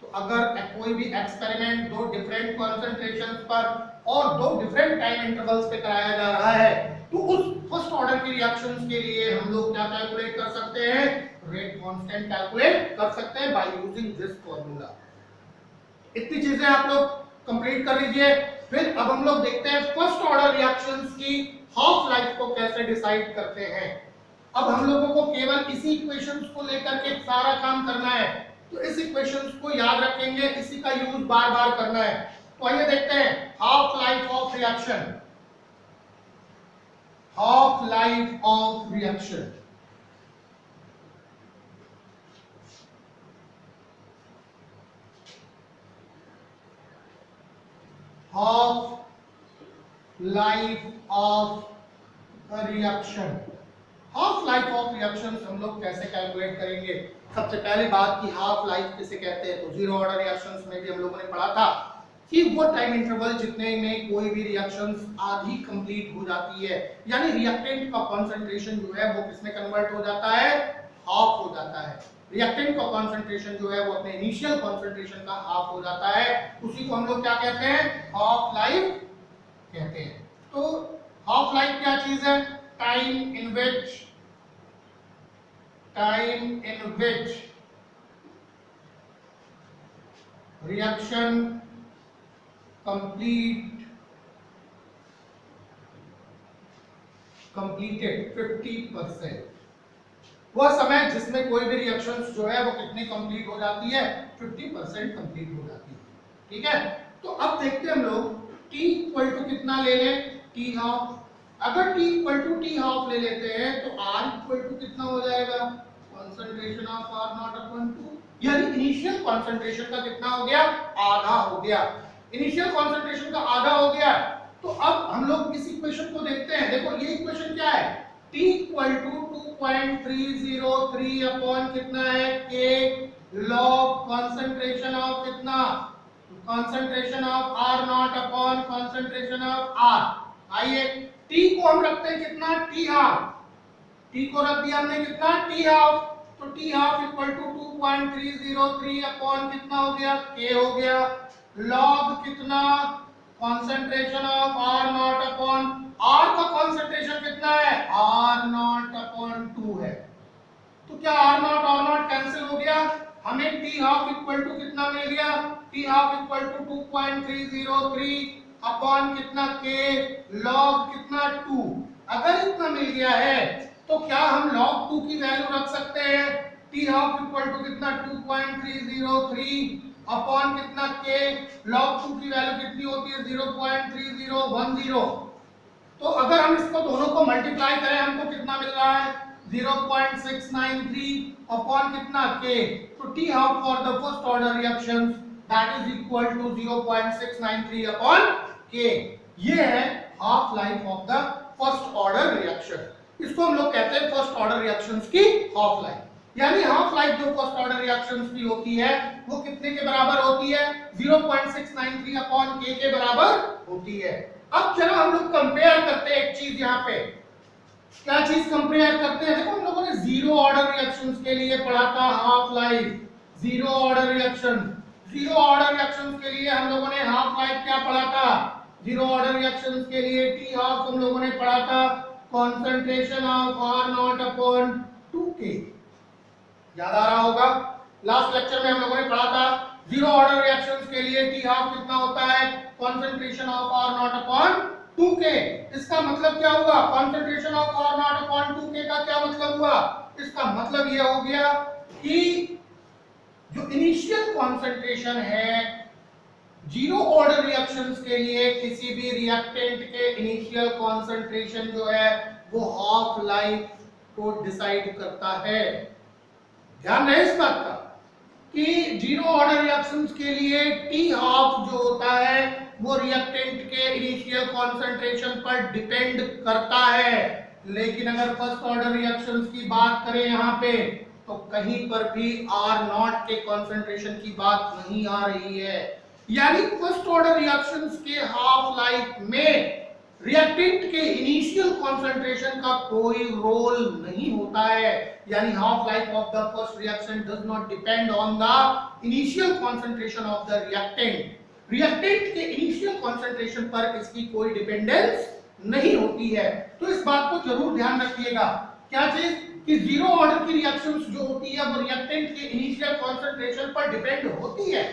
तो अगर कोई भी एक्सपेरिमेंट दो डिफरेंट कॉन्सेंट्रेशन पर और दो डिफरेंट टाइम इंटरवल्स पे कराया जा रहा है तो उस फर्स्ट ऑर्डर की रिएक्शंस के लिए हम लोग क्या कैलकुलेट कर सकते हैं, रेट कांस्टेंट कैलकुलेट कर सकते हैं बाय यूजिंग दिस फार्मूला। इतनी चीजें आप लोग कंप्लीट कर लीजिए। फिर अब हम लोग देखते हैं फर्स्ट ऑर्डर रिएक्शंस की हाफ लाइफ को कैसे डिसाइड करते हैं। अब हम लोगों को केवल इसी इक्वेशंस को लेकर के सारा काम करना है, तो इस इक्वेशंस को याद रखेंगे, इसी का यूज बार बार करना है। तो आइए देखते हैं half life of reaction. Half life of reaction, half life of reaction. Half life of reactions हम लोग कैसे कैलकुलेट करेंगे। सबसे पहले बात की हाफ लाइफ किसे कहते हैं, तो जीरो ऑर्डर रिएक्शंस में भी हम लोगों ने पढ़ा था कि वो टाइम इंटरवल जितने में कोई भी रिएक्शंस आधी कंप्लीट हो जाती है, यानी रिएक्टेंट का कंसंट्रेशन जो है वो किसमें कन्वर्ट हो जाता है, हाफ हो जाता है। रिएक्टेंट का कंसंट्रेशन जो है वो अपने इनिशियल कंसंट्रेशन का हाफ हो जाता है, उसी को हम लोग क्या कहते हैं, हाफ लाइफ कहते हैं। तो हाफ लाइफ क्या चीज है, time in which reaction completed 50%। वह समय जिसमें कोई भी रिएक्शंस जो है वो कितनी कंप्लीट हो जाती है, 50% कंप्लीट हो जाती है। ठीक है, तो अब देखते हैं हम लोग t इक्वल टू कितना ले लें, t हाफ। अगर t equal to t half ले लेते हैं तो r इक्वल टू कितना हो जाएगा, concentration of r naught upon 2, यानी इनिशियल कंसंट्रेशन का कितना हो गया, आधा हो गया। इनिशियल कंसंट्रेशन का आधा हो गया। तो अब हम लोग इस इक्वेशन को देखते हैं। देखो ये इक्वेशन क्या है, t इक्वल टू 2.303 अपॉन कितना है, k log कंसंट्रेशन ऑफ कितना, concentration of r naught upon concentration of r। आइए t को हम रखते हैं कितना, t हाफ। t को रख दिया हमने कितना, t हाफ। तो t half equal to 2.303 upon कितना हो गया, k हो गया, log कितना, concentration of r naught upon r का कंसंट्रेशन कितना है, r नॉट अपॉन 2 है। तो क्या r नॉट कैंसिल हो गया, हमें t हाफ इक्वल टू कितना मिल गया, t half equal to 2.303 upon कितना, k log कितना 2। अगर इतना मिल गया है तो क्या हम log 2 की वैल्यू रख सकते हैं, t हाफ इक्वल टू कितना 2.303 अपॉन कितना, k log 2 की वैल्यू कितनी होती है, 0.3010। तो अगर हम इसको दोनों को मल्टीप्लाई करें हमको कितना मिल रहा है, 0.693 अपॉन कितना, k। तो t half for the first order reaction that is equal to 0.693 upon k। ये है half life of the first order reaction. इसको हम लोग कहते हैं फर्स्ट ऑर्डर रिएक्शंस की हाफ लाइफ। यानी हाफ लाइफ जो फर्स्ट ऑर्डर रिएक्शंस की होती है वो कितने के बराबर होती है, 0.693 अपॉन k के बराबर होती है। अब जरा हम लोग कंपेयर करते हैं एक चीज, यहाँ पे क्या चीज कंपेयर करते हैं। देखो हम लोगों ने जीरो ऑर्डर रिएक्शंस के लिए पढ़ा था half life, zero order reaction. Zero order reactions के लिए हम लोगों ने हाफ लाइफ क्या पढ़ा था, जीरो ऑर्डर रिएक्शंस के लिए t हाफ हम लोगों ने पढ़ा था concentration of r naught upon 2k। याद आ रहा होगा, लास्ट लेक्चर में हम लोगों ने पढ़ा था जीरो ऑर्डर रिएक्शंस के लिए t हाफ कितना होता है, concentration of r naught upon 2k। इसका मतलब क्या हुआ, concentration of r naught upon 2k का क्या मतलब हुआ, इसका मतलब यह हो गया कि जो इनिशियल कंसंट्रेशन है जीरो ऑर्डर रिएक्शंस के लिए किसी भी रिएक्टेंट के इनिशियल कंसंट्रेशन जो है वो हाफ लाइफ को डिसाइड करता है। ध्यान रहे इस बात का कि जीरो ऑर्डर रिएक्शंस के लिए टी हाफ जो होता है वो रिएक्टेंट के इनिशियल कंसंट्रेशन पर डिपेंड करता है। लेकिन अगर फर्स्ट ऑर्डर रिएक्शंस की बात करें यहाँ पे तो कहीं पर भी R नॉट के कंसंट्रेशन की बात नहीं आ रही है। यानी फर्स्ट ऑर्डर रिएक्शंस के हाफ लाइफ में रिएक्टेंट के इनिशियल कॉन्सेंट्रेशन का कोई रोल नहीं होता है, यानी half life of the first reaction does not depend on the initial concentration of the reactant. Reactant के इनिशियल कॉन्सेंट्रेशन पर इसकी कोई डिपेंडेंस नहीं होती है। तो इस बात को जरूर ध्यान रखिएगा, क्या चीज कि जीरो ऑर्डर की रिएक्शंस जो होती है वो रिएक्टेंट के इनिशियल कॉन्सेंट्रेशन पर डिपेंड होती है,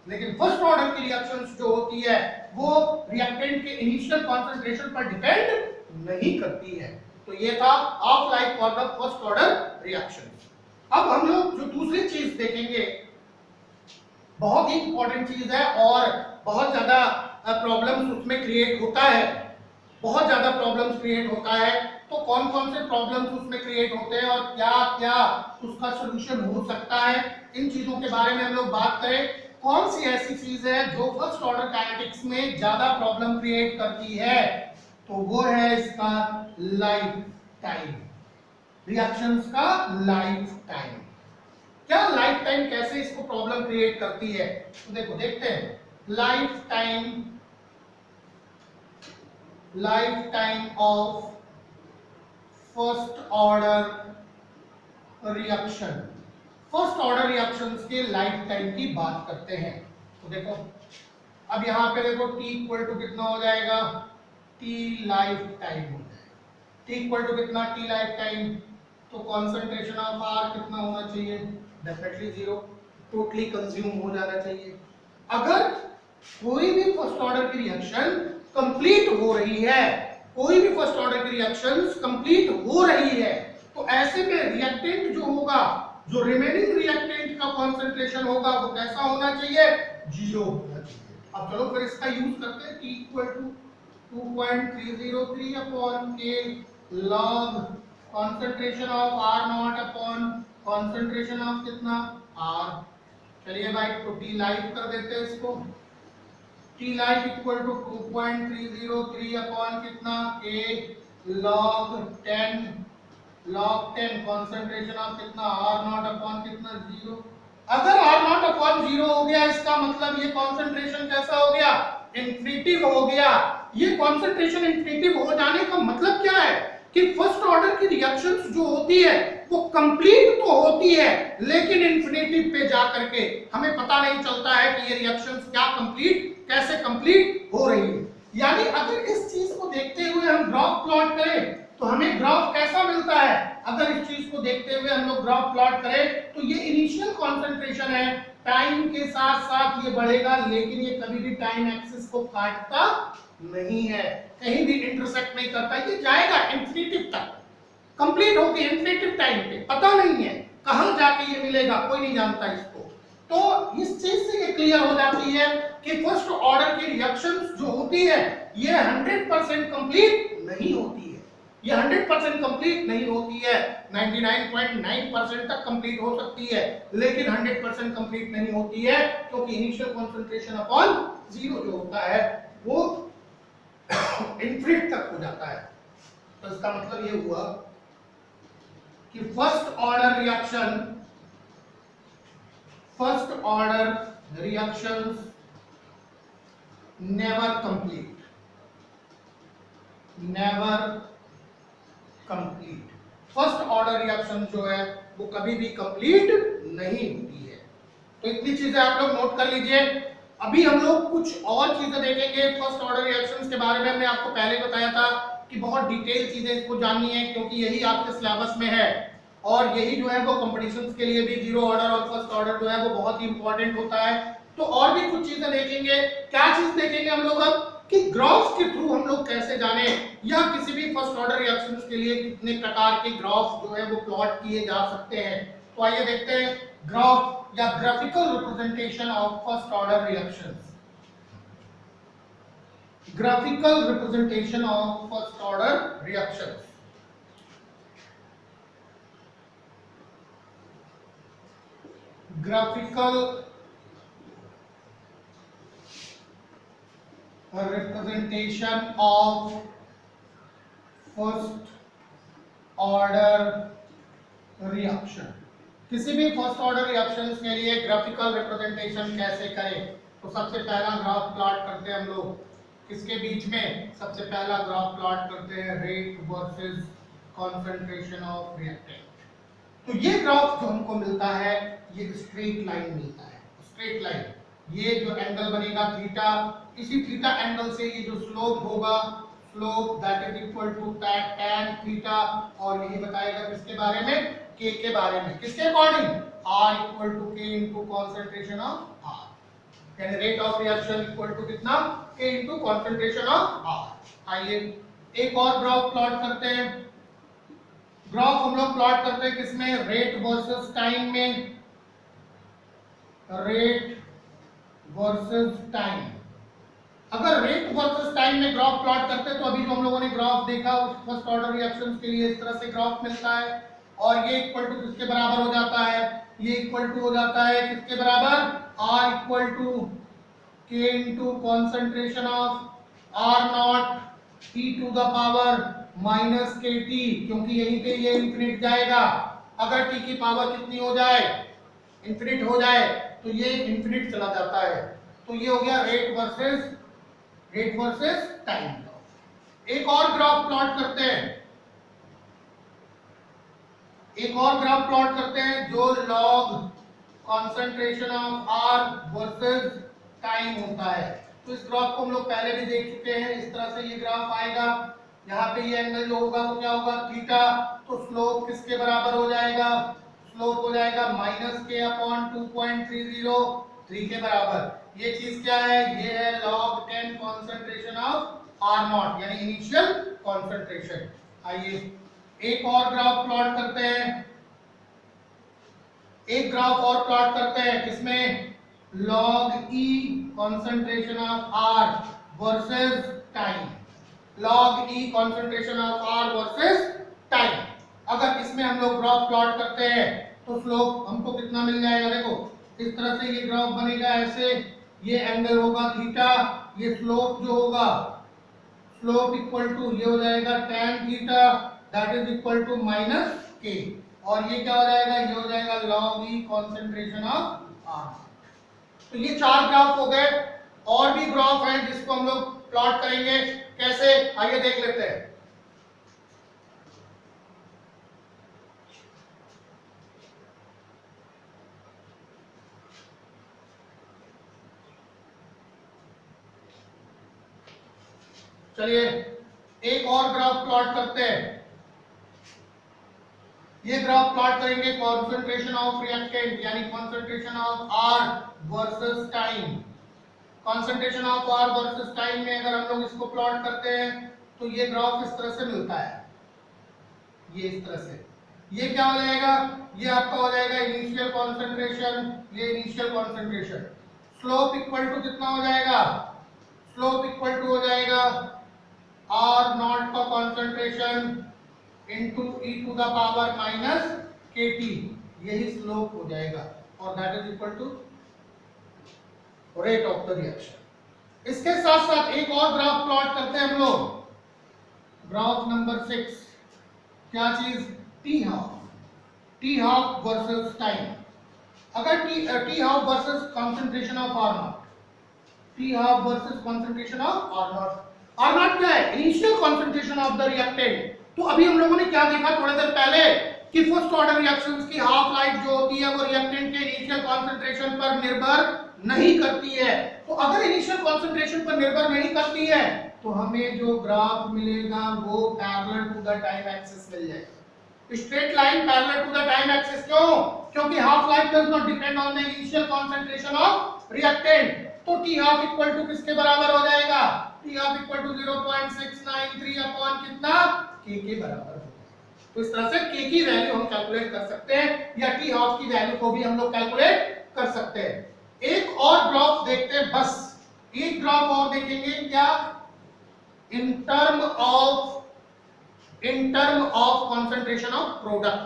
लेकिन फर्स्ट ऑर्डर की रिएक्शंस जो होती है वो रिएक्टेंट के इनिशियल कॉन्सेंट्रेशन पर डिपेंड नहीं करती है। तो ये था half life for the first order reactions. अब हम लोग जो दूसरी चीज देखेंगे, बहुत ही इंपॉर्टेंट चीज है और बहुत ज्यादा प्रॉब्लम्स उसमें क्रिएट होता है, बहुत ज्यादा प्रॉब्लम्स क्रिएट होता है। तो कौन कौन से प्रॉब्लम्स उसमें क्रिएट होते हैं और क्या क्या उसका सॉल्यूशन हो सकता है, इन चीजों के बारे में हम लोग बात करें। कौन सी ऐसी चीज है जो फर्स्ट ऑर्डर काइनेटिक्स में ज्यादा प्रॉब्लम क्रिएट करती है, तो वो है इसका लाइफ टाइम, रिएक्शंस का लाइफ टाइम। क्या लाइफ टाइम कैसे इसको प्रॉब्लम क्रिएट करती है, तो देखो देखते हैं। Life time of first order reaction, first order reactions के लाइफ टाइम की बात करते हैं। तो देखो अब यहां पे देखो t इक्वल टू कितना हो जाएगा, t लाइफ टाइम हो जाएगा। t इक्वल टू कितना, t लाइफ टाइम, तो कंसंट्रेशन ऑफ r कितना होना चाहिए, डेफिनेटली 0, टोटली कंज्यूम हो जाना चाहिए। अगर कोई भी फर्स्ट ऑर्डर की रिएक्शन कंप्लीट हो रही है, कोई भी फर्स्ट ऑर्डर की रिएक्शंस कंप्लीट हो रही है, तो ऐसे में रिएक्टेंट जो होगा, जो रिमेनिंग रिएक्टेंट का कंसंट्रेशन होगा वो कैसा होना चाहिए, 0 होना चाहिए। अब चलो फिर इसका यूज करते हैं। t equal to 2.303 upon k log concentration of r naught upon concentration of कितना r। चलिए भाई तो t लाइफ कर देते हैं इसको। t life equal to 2.303 upon कितना k log 10 कंसंट्रेशन ऑफ कितना r नॉट अपॉन कितना 0। अगर r नॉट अपॉन 0 हो गया, इसका मतलब ये कंसंट्रेशन कैसा हो गया, इन्फिनिटिव हो गया। ये कंसंट्रेशन इन्फिनिटिव हो जाने का मतलब क्या है कि फर्स्ट ऑर्डर की रिएक्शंस जो होती है वो कंप्लीट तो होती है, लेकिन इन्फिनिटिव पे जा करके हमें पता नहीं चलता है कि ये रिएक्शंस क्या कंप्लीट, कैसे कंप्लीट हो रही है। यानी अगर इस चीज को देखते हुए हम ग्राफ प्लॉट करें तो हमें ग्राफ कैसा मिलता है, अगर इस चीज को देखते हुए हम लोग ग्राफ प्लॉट करें तो ये इनिशियल कंसंट्रेशन है, टाइम के साथ साथ ये बढ़ेगा, लेकिन ये कभी भी टाइम एक्सिस को काटता नहीं है, कहीं भी इंटरसेक्ट नहीं करता, ये जाएगा इंफिनिटिव तक, कंप्लीट होगी इंफिनिटिव टाइम पे, पता नहीं है कहां जाके ये मिलेगा, कोई नहीं जानता इसको। तो इस चीज से ये क्लियर हो जाती है कि फर्स्ट ऑर्डर की रिएक्शंस जो होती है ये 100% कंप्लीट नहीं होती है, ये 100% कंप्लीट नहीं होती है, 99.9% तक कंप्लीट हो सकती है, लेकिन 100% कंप्लीट नहीं होती है, क्योंकि इनिशियल कंसंट्रेशन अपॉन 0 जो होता है वो इन्फिनिट तक हो जाता है। तो इसका मतलब ये हुआ कि first order reactions never complete, first order reaction जो है वो कभी भी कंप्लीट नहीं होती है। तो इतनी चीजें आप लोग नोट कर लीजिए। अभी हम लोग कुछ और चीजें देखेंगे फर्स्ट ऑर्डर रिएक्शंस के बारे में। हमने आपको पहले बताया था कि बहुत डिटेल चीजें इसको जाननी है, क्योंकि यही आपके सिलेबस में है और यही जो है वो कंपटीशंस के लिए भी जीरो ऑर्डर और फर्स्ट ऑर्डर जो है वो बहुत ही इंपॉर्टेंट होता है। तो और भी कुछ चीजें देखेंगे। क्या चीज देखेंगे हम लोग अब कि ग्राफ के थ्रू हम लोग कैसे जाने, या किसी भी फर्स्ट ऑर्डर रिएक्शंस के लिए कितने प्रकार के ग्राफ जो है वो प्लॉट किए जा सकते हैं। तो आइए देखते हैं ग्राफ या graphical representation of first order reactions. Graphical representation of first order reactions. Graphical representation of first order reaction। किसी भी फर्स्ट ऑर्डर रिएक्शंस के लिए ग्राफिकल रिप्रेजेंटेशन कैसे करें, तो सबसे पहला ग्राफ प्लॉट करते हैं हम लोग इसके बीच में सबसे पहला ग्राफ प्लॉट करते हैं rate versus concentration of reactant. तो ये ग्राफ जो हमको मिलता है ये स्ट्रेट लाइन मिलता है, स्ट्रेट लाइन। ये जो एंगल बनेगा थीटा, इसी थीटा एंगल से ये जो स्लोप होगा, slope that is equal to tan theta, और यही बताएगा किसके बारे में, k के बारे में। किसके according, R equal to k into concentration of R, यानी rate of reaction equal to कितना, k into concentration of R। आइए एक और ग्राफ प्लॉट करते हैं। ग्राफ हम लोग प्लॉट करते हैं किसमें, रेट वर्सेस टाइम में, रेट वर्सेस टाइम। अगर रेट वर्सेस टाइम में ग्राफ प्लॉट करते हैं तो अभी जो हम लोगों ने ग्राफ देखा उस फर्स्ट ऑर्डर रिएक्शंस के लिए इस तरह से ग्राफ मिलता है, और ये इक्वल टू किसके बराबर हो जाता है, ये इक्वल टू हो जाता है किसके बराबर, R equal to K into concentration of R naught e to the power minus KT, क्योंकि यहीं पे ये इंफिनिट जाएगा। अगर t की पावर कितनी हो जाए, इंफिनिट हो जाए, तो ये इंफिनिट चला जाता है। तो ये हो गया रेट वर्सेस टाइम। एक और ग्राफ प्लॉट करते हैं, एक और ग्राफ प्लॉट करते हैं जो log concentration of R versus time होता है। तो इस ग्राफ को हम लोग पहले भी देख चुके हैं। इस तरह से ये ग्राफ आएगा, यहाँ पे ये एंगल जो होगा वो क्या होगा, थीटा। तो स्लोप किसके बराबर हो जाएगा, स्लोप हो जाएगा -k अपॉन 2.303 के बराबर। ये चीज क्या है, ये है log 10 concentration of R not, यानी इनिशियल कंसंट्रेशन। आइए एक और ग्राफ प्लॉट करते हैं, एक ग्राफ और प्लॉट करते हैं किसमें, log E concentration of R versus time, log E concentration of R versus time. अगर इसमें हम लोग ग्राफ प्लॉट करते हैं तो स्लोप हमको कितना मिल जाएगा, देखो इस तरह से ये ग्राफ बनेगा ऐसे, ये एंगल होगा थीटा, ये स्लोप जो होगा, स्लोप इक्वल टू ये हो जाएगा tan theta that is equal to -k, और ये क्या हो जाएगा, ये हो जाएगा log E concentration of R। तो ये चार ग्राफ हो गए। और भी ग्राफ हैं जिसको हम लोग प्लॉट करेंगे, कैसे, आइए देख लेते हैं। चलिए एक और ग्राफ प्लॉट करते हैं। ये ग्राफ प्लॉट करेंगे कंसंट्रेशन ऑफ रिएक्टेंट, यानी concentration of R versus time. Concentration of R versus time में अगर हम लोग इसको प्लॉट करते हैं तो ये ग्राफ इस तरह से मिलता है, ये इस तरह से। ये क्या हो जाएगा, ये आपका हो जाएगा इनिशियल कंसंट्रेशन, ये initial concentration. Slope equal to कितना हो जाएगा, स्लोप इक्वल टू हो जाएगा R नॉट का concentration into e to the power minus KT, यही स्लोप हो जाएगा, और that is equal to rate of the reaction. इसके साथ साथ एक और ग्राफ प्लॉट करते हैं हम लोग, ग्राफ नंबर 6। क्या चीज, टी हाफ वर्सेस टाइम। अगर T half versus concentration of R not, T half versus concentration of R not. R not क्या है, initial concentration of the reactant. तो अभी हम लोगों ने क्या देखा थोड़ी देर पहले कि फर्स्ट ऑर्डर रिएक्शंस की हाफ लाइफ जो होती है वो रिएक्टेंट के इनिशियल कंसंट्रेशन पर निर्भर नहीं करती है। तो अगर इनिशियल कंसंट्रेशन पर निर्भर नहीं करती है तो हमें जो ग्राफ मिलेगा वो parallel to the time axis मिल जाएगा, straight line parallel to the time axis. क्यों, क्योंकि half life does not depend on the initial concentration of reactant. तो टी हाफ इक्वल टू किसके बराबर हो जाएगा, T half equal to 0.693 upon कितना, k के बराबर होगा। तो इस तरह से k की वैल्यू हम कैलकुलेट कर सकते हैं, या टी हाफ की वैल्यू को भी हम लोग कैलकुलेट कर सकते हैं। एक और ग्राफ देखते हैं, बस एक ग्राफ और देखेंगे, क्या, in term of concentration of product,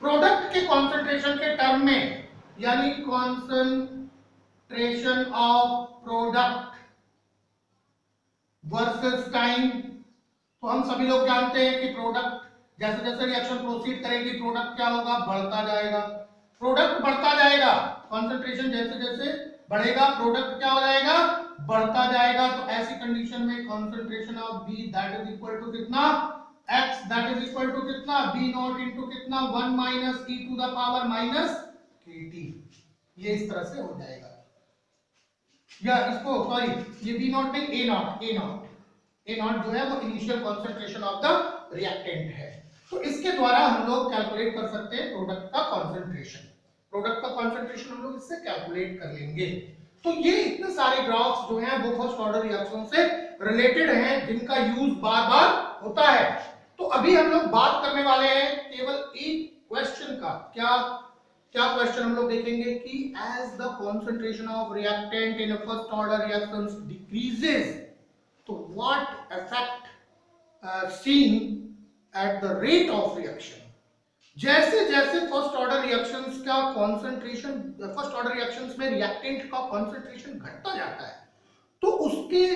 product के कंसंट्रेशन के टर्म में, यानी concentration of product versus time. तो हम सभी लोग जानते हैं कि प्रोडक्ट जैसे जैसे रिएक्शन प्रोसीड करेगी प्रोडक्ट क्या होगा, बढ़ता जाएगा, प्रोडक्ट बढ़ता जाएगा, कंसंट्रेशन जैसे जैसे बढ़ेगा, प्रोडक्ट क्या हो जाएगा, बढ़ता जाएगा। तो ऐसी कंडीशन में concentration of B that is equal to कितना, x that is equal to कितना, b नॉट इनटू कितना 1 minus e to the power minus kt। ये इस तरह से हो जाएगा, या इसको सॉरी ये b नॉट नहीं a नॉट जो है वो initial concentration of the reactant है। तो इसके द्वारा हम लोग कैलकुलेट कर सकते हैं प्रोडक्ट का कॉन्सेंट्रेशन। प्रोडक्ट का कॉन्सेंट्रेशन हम लोग इससे कैलकुलेट कर लेंगे। तो ये इतने सारे ग्राफ्स जो हैं वो फर्स्ट ऑर्डर रिएक्शन से रिलेटेड हैं, जिनका यूज बार बार होता है। तो अभी हम लोग बात करने वाले हैं केवल एक क्वेश्चन का। क्या क्या क्वेश्चन हम लोग देखेंगे कि as the concentration of reactant in first order reactions decreases, तो what effect seen at the rate of reaction. जैसे जैसे फर्स्ट ऑर्डर रिएक्शंस का कॉन्सेंट्रेशन, फर्स्ट ऑर्डर रिएक्शंस में रिएक्टेंट का कॉन्सेंट्रेशन घटता जाता है, तो उसके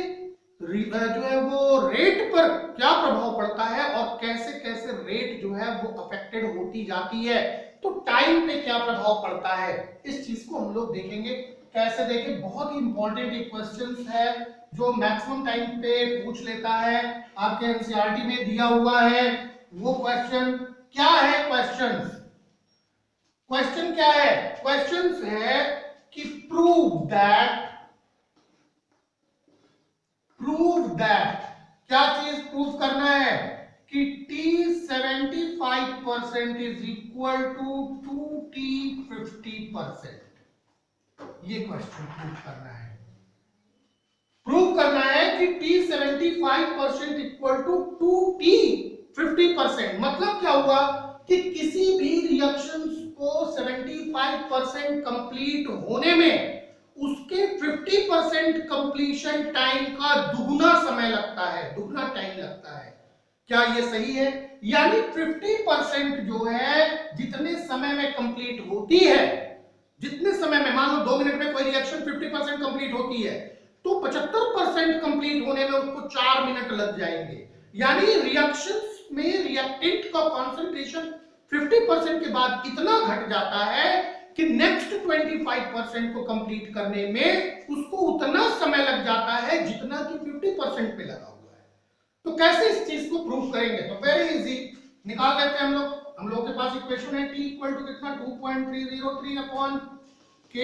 जो है वो रेट पर क्या प्रभाव पड़ता है और कैसे कैसे रेट जो है वो अफेक्टेड होती जाती है, तो टाइम पे क्या प्रभाव पड़ता है, इस चीज को हम लोग देखेंगे। कैसे देखें, बहुत ही इंपॉर्टेंट एक क्वेश्चन है जो मैक्सिमम टाइम पे पूछ लेता है, आपके एनसीईआरटी में दिया हुआ है। वो क्वेश्चन क्या है, क्वेश्चन क्या है, क्वेश्चन है कि प्रूव दैट क्या चीज प्रूव करना है कि T75% is equal to 2T50%। ये क्वेश्चन प्रूव करना है कि T75% इक्वल टू 2T50%। मतलब क्या हुआ कि किसी भी रिएक्शन को 75% कंप्लीट होने में उसके 50% कंप्लीशन टाइम का दुगना समय लगता है, दुगना टाइम लगता है। क्या ये सही है? यानी 50% जो है जितने समय में कंप्लीट होती है, जितने समय में, मान लो 2 मिनट में कोई रिएक्शन 50% कंप्लीट होती है, तो 75% कंप्लीट होने में उसको 4 मिनट लग जाएंगे। यानी रिएक्शन में रिएक्टेंट का कॉन्सेंट्रेशन 50% के बाद इतना घट जाता है कि नेक्स्ट 25% को कंप्लीट करने में उसको उतना समय लग जाता है जितना कि 50% पे लगा हुआ है। तो कैसे इस चीज को प्रूव करेंगे? तो वेरी इजी, निकाल लेते हैं हम लोग के पास इक्वेशन है T इक्वल टू कितना 2.303 upon K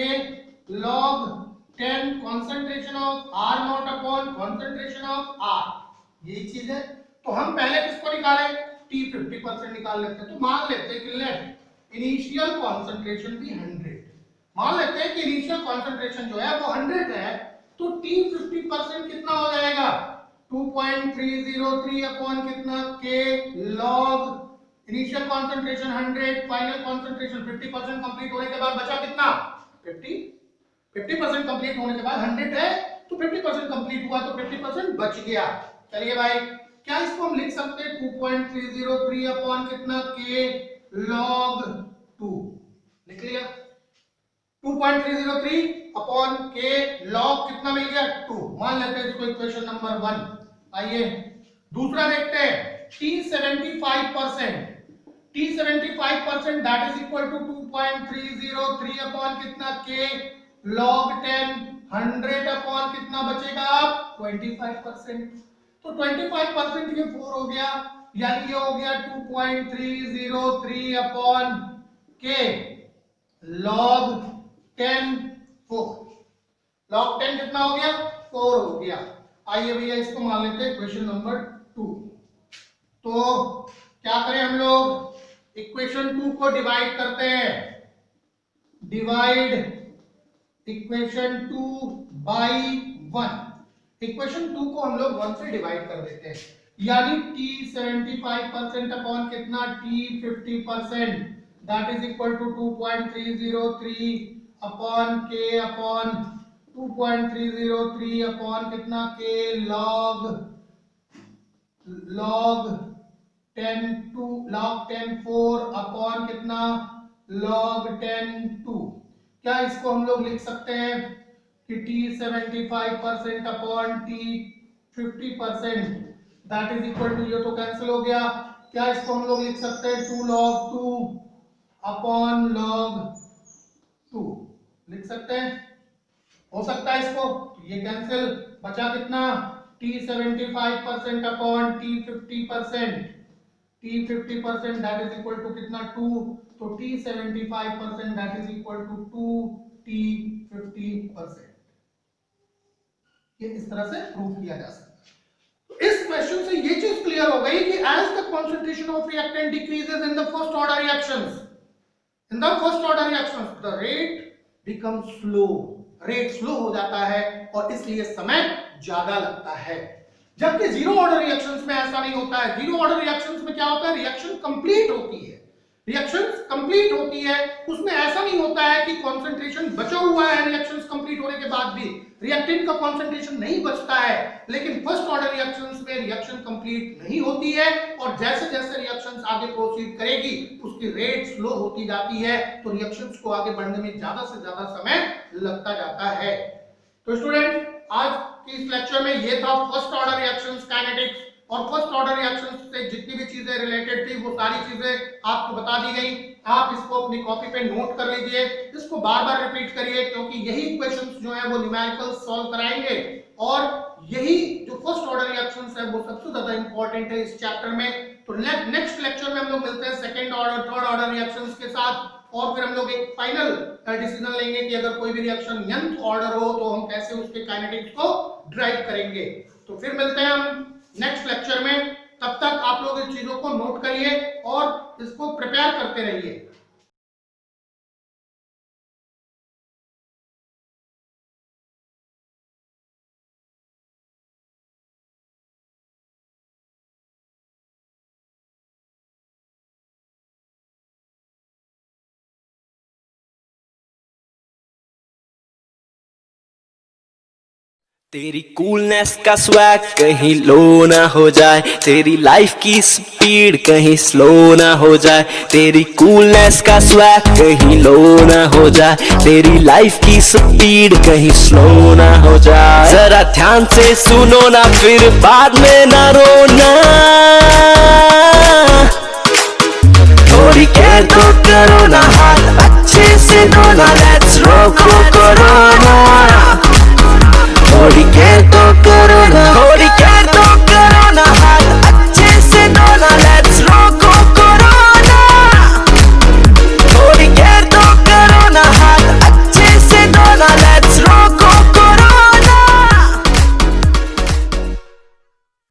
log 10 concentration of R naught upon concentration of R, यही चीज है। तो हम पहले किसको निकालें, T 50% निकाल लेते हैं। तो मान लेते हैं कि लेट इनिशियल कॉन्सेंट्रेशन भी 100, मान लेते हैं कि इनिशियल कॉन्सेंट्रेशन जो है वो 100 है, तो T 50% कितना हो जाएगा 2.303 अपॉन कितना K log initial concentration 100, final concentration 50% complete होने के बाद बचा कितना 50% कंप्लीट होने के बाद 100 है, तो 50% कंप्लीट हुआ तो 50% बच गया। चलिए भाई, क्या इसको हम लिख सकते हैं 2.303 अपॉन कितना K log 2, लिख लिया 2.303 अपॉन K log कितना मिल गया 2, मान लेते हैं इसको इक्वेशन नंबर 1। आइए दूसरा देखते हैं, T75% that is equal to 2.303 upon कितना K log 10, 100 अपॉन कितना बचेगा 25%, तो 25% ये 4 हो गया, यानी ये हो गया 2.303 अपॉन K log 10 4, log 10 कितना हो गया 4 हो गया। आइए भैया इसको मान लेते हैं इक्वेशन नंबर 2। तो क्या करें हम लोग, इक्वेशन 2 को डिवाइड करते हैं, डिवाइड इक्वेशन 2 बाई 1। इक्वेशन 2 को हम लोग 1 से डिवाइड कर देते हैं, यानी T75% अपॉन कितना T50% that is equal to 2.303 upon K upon 2.303 upon कितना K log 10 4 अपॉन कितना log 10 2। क्या इसको हम लोग लिख सकते हैं कि T75% upon T50% that is equal to, ये तो कैंसिल हो गया, क्या इसको हम लोग लिख सकते हैं 2 log 2 अपॉन log 2, लिख सकते हैं। हो सकता है इसको, तो ये कैंसिल, बचा कितना, t 75% upon t 50%, t 50% that is equal to कितना 2, तो t 75% that is equal to 2t 50%। ये इस तरह से प्रूव किया जा सकता है। इस क्वेश्चन से ये चीज क्लियर हो गई कि as the concentration of reactant decreases in the first order reactions, in the first order reactions the rate become slow, rate slow हो जाता है और इसलिए समय ज्यादा लगता है। जबकि जीरो ऑर्डर रिएक्शंस में ऐसा नहीं होता है। जीरो ऑर्डर रिएक्शंस में क्या होता है, रिएक्शन कंप्लीट होती है, रिएक्शंस कंप्लीट होती है, उसमें ऐसा नहीं होता है कि कंसंट्रेशन बचा हुआ है रिएक्शंस कंप्लीट होने के बाद भी, रिएक्टेंट का कंसंट्रेशन नहीं बचता है। लेकिन फर्स्ट ऑर्डर रिएक्शंस में रिएक्शन कंप्लीट नहीं होती है और जैसे जैसे रिएक्शंस आगे प्रोसीड करेगी उसकी रेट स्लो होती जाती है, तो रिएक्शंस को आगे बढ़ने में ज्यादा से ज्यादा समय लगता जाता है। तो स्टूडेंट, आज की इस लेक्चर में ये था फर्स्ट ऑर्डर रिएक्शंस काइनेटिक्स, और फर्स्ट ऑर्डर रिएक्शंस से जितनी भी चीजें रिलेटेड थी वो सारी चीजें आपको बता दी गई। आप इसको अपनी कॉपी पे नोट कर लीजिए, इसको बार बार रिपीट करिए, क्योंकि यही इक्वेशंस जो है वो न्यूमेरिकल सॉल्व कराएंगे और यही जो फर्स्ट ऑर्डर रिएक्शंस है वो सबसे ज्यादा इंपॉर्टेंट है इस चैप्टर में। तो नेक्स्ट लेक्चर में हम लोग मिलते हैं second order third order reactions के साथ, और फिर हम लोग एक फाइनल डिसीजन लेंगे कि अगर कोई भी रिएक्शन nth ऑर्डर हो तो हम कैसे उसके काइनेटिक्स को ड्राइव करेंगे। तो फिर मिलते हैं हम नेक्स्ट लेक्चर में, तब तक आप लोग इस चीजों को नोट करिए और इसको प्रिपेयर करते रहिए। तेरी कूलनेस का स्वैग कहीं लो ना हो जाए, तेरी लाइफ की स्पीड कहीं स्लो ना हो जाए, तेरी कूलनेस का स्वैग कहीं लो ना हो जाए, तेरी लाइफ की स्पीड कहीं स्लो ना हो जाए। जरा ध्यान से सुनो ना फिर बाद में ना रोना, थोड़ी केयर तो करो ना, हाथ अच्छे से धोना, लेट्स रोको करो